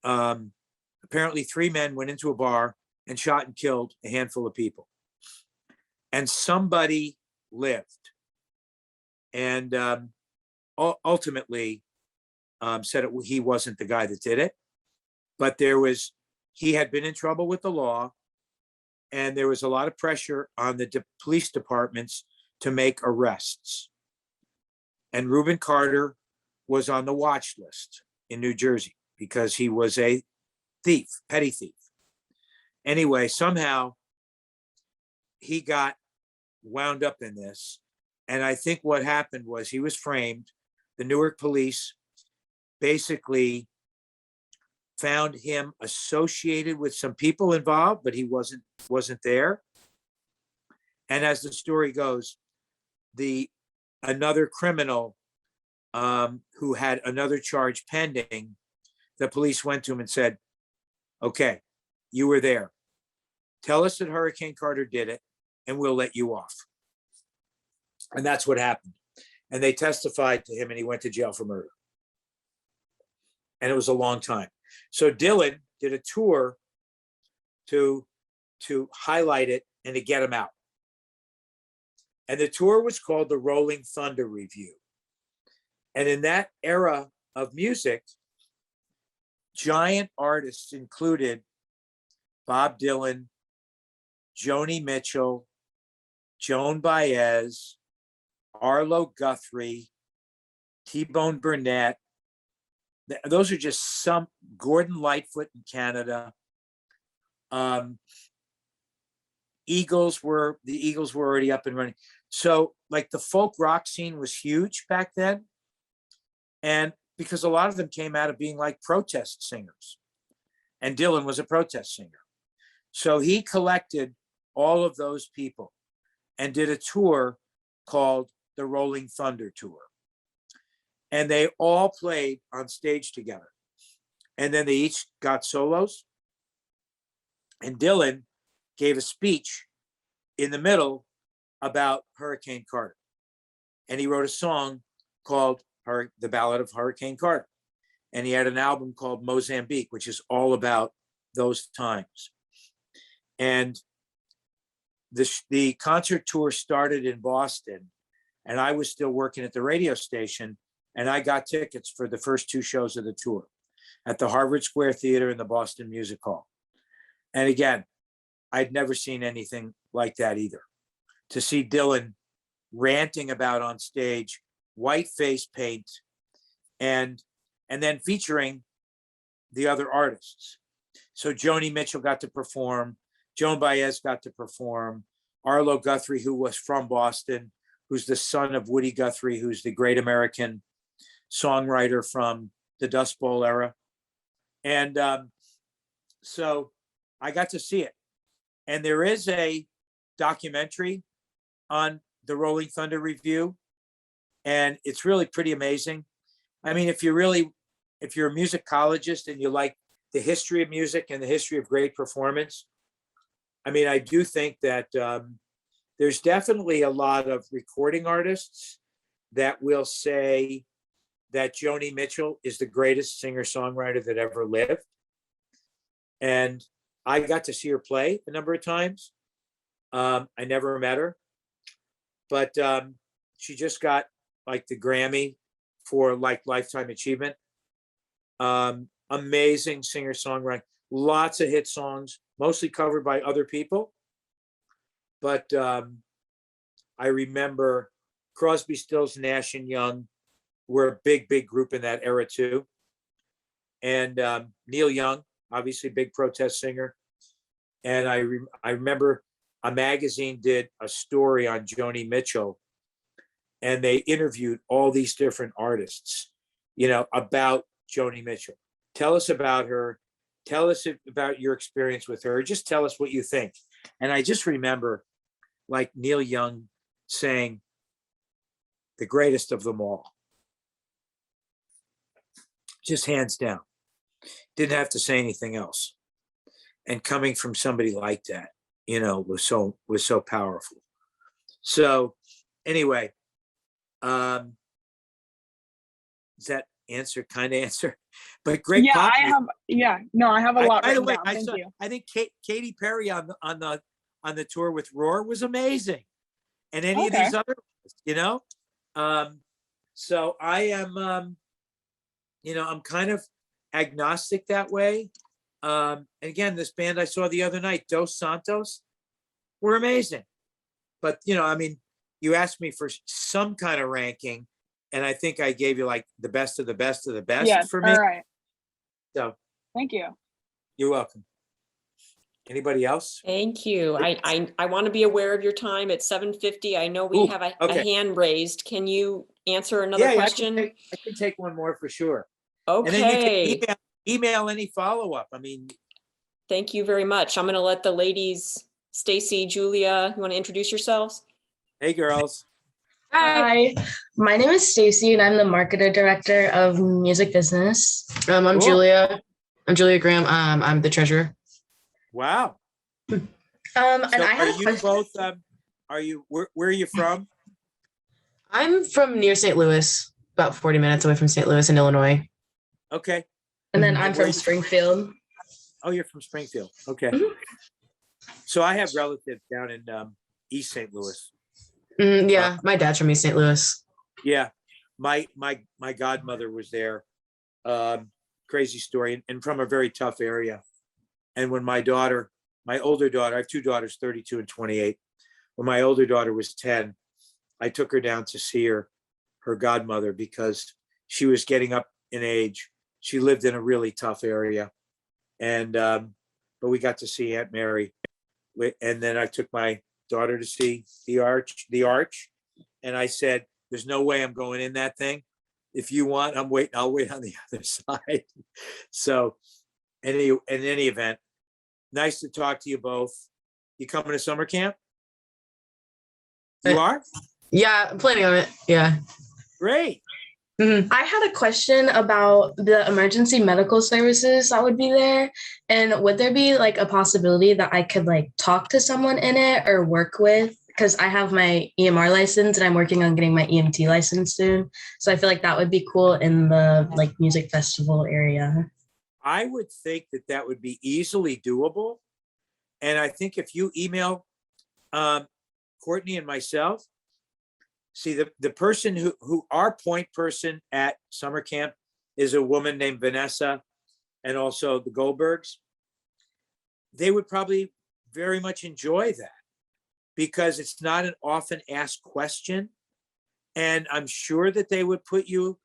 apparently 3 men went into a bar and shot and killed a handful of people. And somebody lived. And ultimately said he wasn't the guy that did it. But he had been in trouble with the law. and there was a lot of pressure on the police departments to make arrests. And Reuben Carter was on the watch list in New Jersey because he was a thief, petty thief. Anyway, somehow he got wound up in this. And I think what happened was he was framed. The Newark police basically found him associated with some people involved, but he wasn't there. And as the story goes, another criminal who had another charge pending, the police went to him and said, okay, you were there. Tell us that Hurricane Carter did it and we'll let you off. And that's what happened. And they testified to him and he went to jail for murder. And it was a long time. So Dylan did a tour to highlight it and to get him out. And the tour was called the Rolling Thunder Review. And in that era of music, giant artists included Bob Dylan, Joni Mitchell, Joan Baez, Arlo Guthrie, T-Bone Burnett. Those are just some. Gordon Lightfoot in Canada. The Eagles were already up and running. So like the folk rock scene was huge back then. And because a lot of them came out of being like protest singers. And Dylan was a protest singer. So he collected all of those people and did a tour called the Rolling Thunder Tour. And they all played on stage together. And then they each got solos. And Dylan gave a speech in the middle about Hurricane Carter. And he wrote a song called The Ballad of Hurricane Carter. And he had an album called Mozambique, which is all about those times. And the concert tour started in Boston. And I was still working at the radio station. And I got tickets for the first two shows of the tour at the Harvard Square Theater and the Boston Music Hall. And again, I'd never seen anything like that either. To see Dylan ranting about on stage, white face paint, and then featuring the other artists. So Joni Mitchell got to perform, Joan Baez got to perform, Arlo Guthrie, who was from Boston, who's the son of Woody Guthrie, who's the great American songwriter from the Dust Bowl era. And so I got to see it. And there is a documentary on the Rolling Thunder Review, and it's really pretty amazing. I mean, if you're a musicologist and you like the history of music and the history of great performance, I mean, I do think that there's definitely a lot of recording artists that will say that Joni Mitchell is the greatest singer-songwriter that ever lived. And I got to see her play a number of times. I never met her, but she just got like the Grammy for like Lifetime Achievement. Amazing singer-songwriter, lots of hit songs, mostly covered by other people. But I remember Crosby, Stills, Nash and Young were a big, big group in that era too. And Neil Young, obviously big protest singer. And I remember a magazine did a story on Joni Mitchell, and they interviewed all these different artists, about Joni Mitchell. Tell us about her. Tell us about your experience with her. Just tell us what you think. And I just remember like Neil Young saying, the greatest of them all. Just hands down. Didn't have to say anything else. And coming from somebody like that, was so powerful. So anyway, does that kind of answer? But great. Yeah, I have a lot. By the way, Thank you. I think Katy Perry on the tour with Roar was amazing, and any of these other, So I am, I'm kind of agnostic that way. And again, this band I saw the other night, Dos Santos, were amazing. But, you know, I mean, you asked me for some kind of ranking, and I think I gave you like the best of the best of the best Yes. for me. All right. So Thank you. you're welcome. Anybody else? Thank you. I want to be aware of your time at 7:50. I know we Ooh, have a okay. hand raised. Can you answer another Yeah, question? I can take one more for sure. And then you Okay, can email any follow-up. I mean, thank you very much. I'm going to let the ladies, Stacy, Julia, you want to introduce yourselves? hey, girls. Hi, my name is Stacy, and I'm the marketer director of music business. I'm Cool. Julia. I'm Julia Graham. I'm the treasurer. Wow. And So I had are a you question. both, where are you from? I'm from near St. Louis, about 40 minutes away from St. Louis in Illinois. Okay. And then And I'm where from you- Springfield. Oh, you're from Springfield. Okay. Mhm. So I have relatives down in East St. Louis. Yeah, my dad's from East St. Louis. Yeah. My godmother was there. Crazy story, and from a very tough area. And when my older daughter, I have two daughters, 32 and 28. When my older daughter was 10, I took her down to see her godmother, because she was getting up in age. She lived in a really tough area. And, but we got to see Aunt Mary. And then I took my daughter to see the arch. And I said, there's no way I'm going in that thing. If you want, I'll wait on the other side. So in any event, nice to talk to you both. You coming to summer camp? You are? Yeah, I'm planning on it. Yeah. Great. I had a question about the emergency medical services that would be there. And would there be like a possibility that I could like talk to someone in it or work with? Because I have my EMR license and I'm working on getting my EMT license soon. So I feel like that would be cool in the like music festival area. I would think that would be easily doable. And I think if you email Courtney and myself, see the person who our point person at summer camp is a woman named Vanessa, and also the Goldbergs. They would probably very much enjoy that, because it's not an often asked question. And I'm sure that they would put you,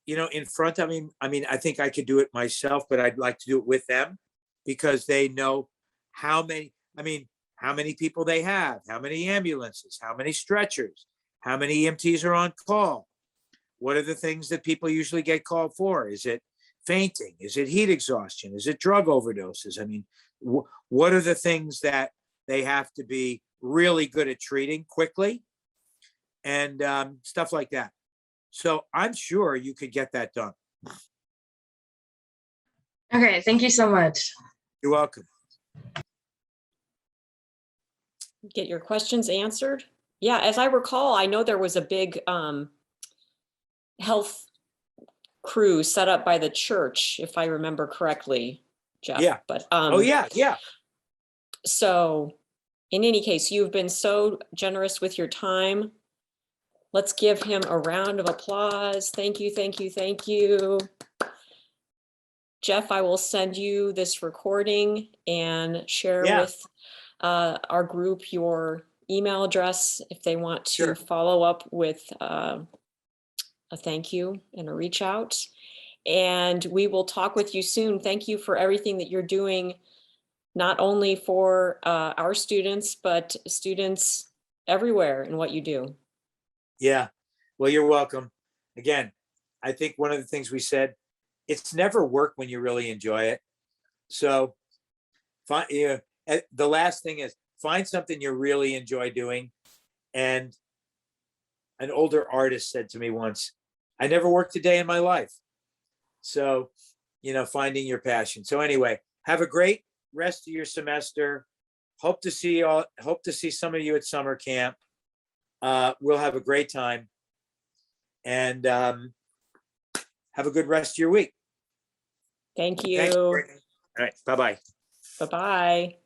in front of me. I mean, I think I could do it myself, but I'd like to do it with them, because they know how many people they have, how many ambulances, how many stretchers, how many EMTs are on call. What are the things that people usually get called for? Is it fainting? Is it heat exhaustion? Is it drug overdoses? I mean, what are the things that they have to be really good at treating quickly, and stuff like that. So I'm sure you could get that done. Okay, thank you so much. You're welcome. Get your questions answered. Yeah, as I recall, I know there was a big health crew set up by the church, if I remember correctly, Jeff. Yeah. But Oh, yeah. so in any case, you've been so generous with your time. Let's give him a round of applause. Thank you, thank you, thank you. Jeff, I will send you this recording and share with our group your email address if they want to follow up with a thank you and a reach out. And we will talk with you soon. Thank you for everything that you're doing, not only for our students, but students everywhere in what you do. Yeah. Well, you're welcome. Again, I think one of the things we said, it's never work when you really enjoy it. So the last thing is find something you really enjoy doing. And an older artist said to me once, I never worked a day in my life. So, finding your passion. So anyway, have a great rest of your semester. Hope to see some of you at summer camp. We'll have a great time, and have a good rest of your week. Thank you. Thanks. All right. Bye-bye. Bye-bye.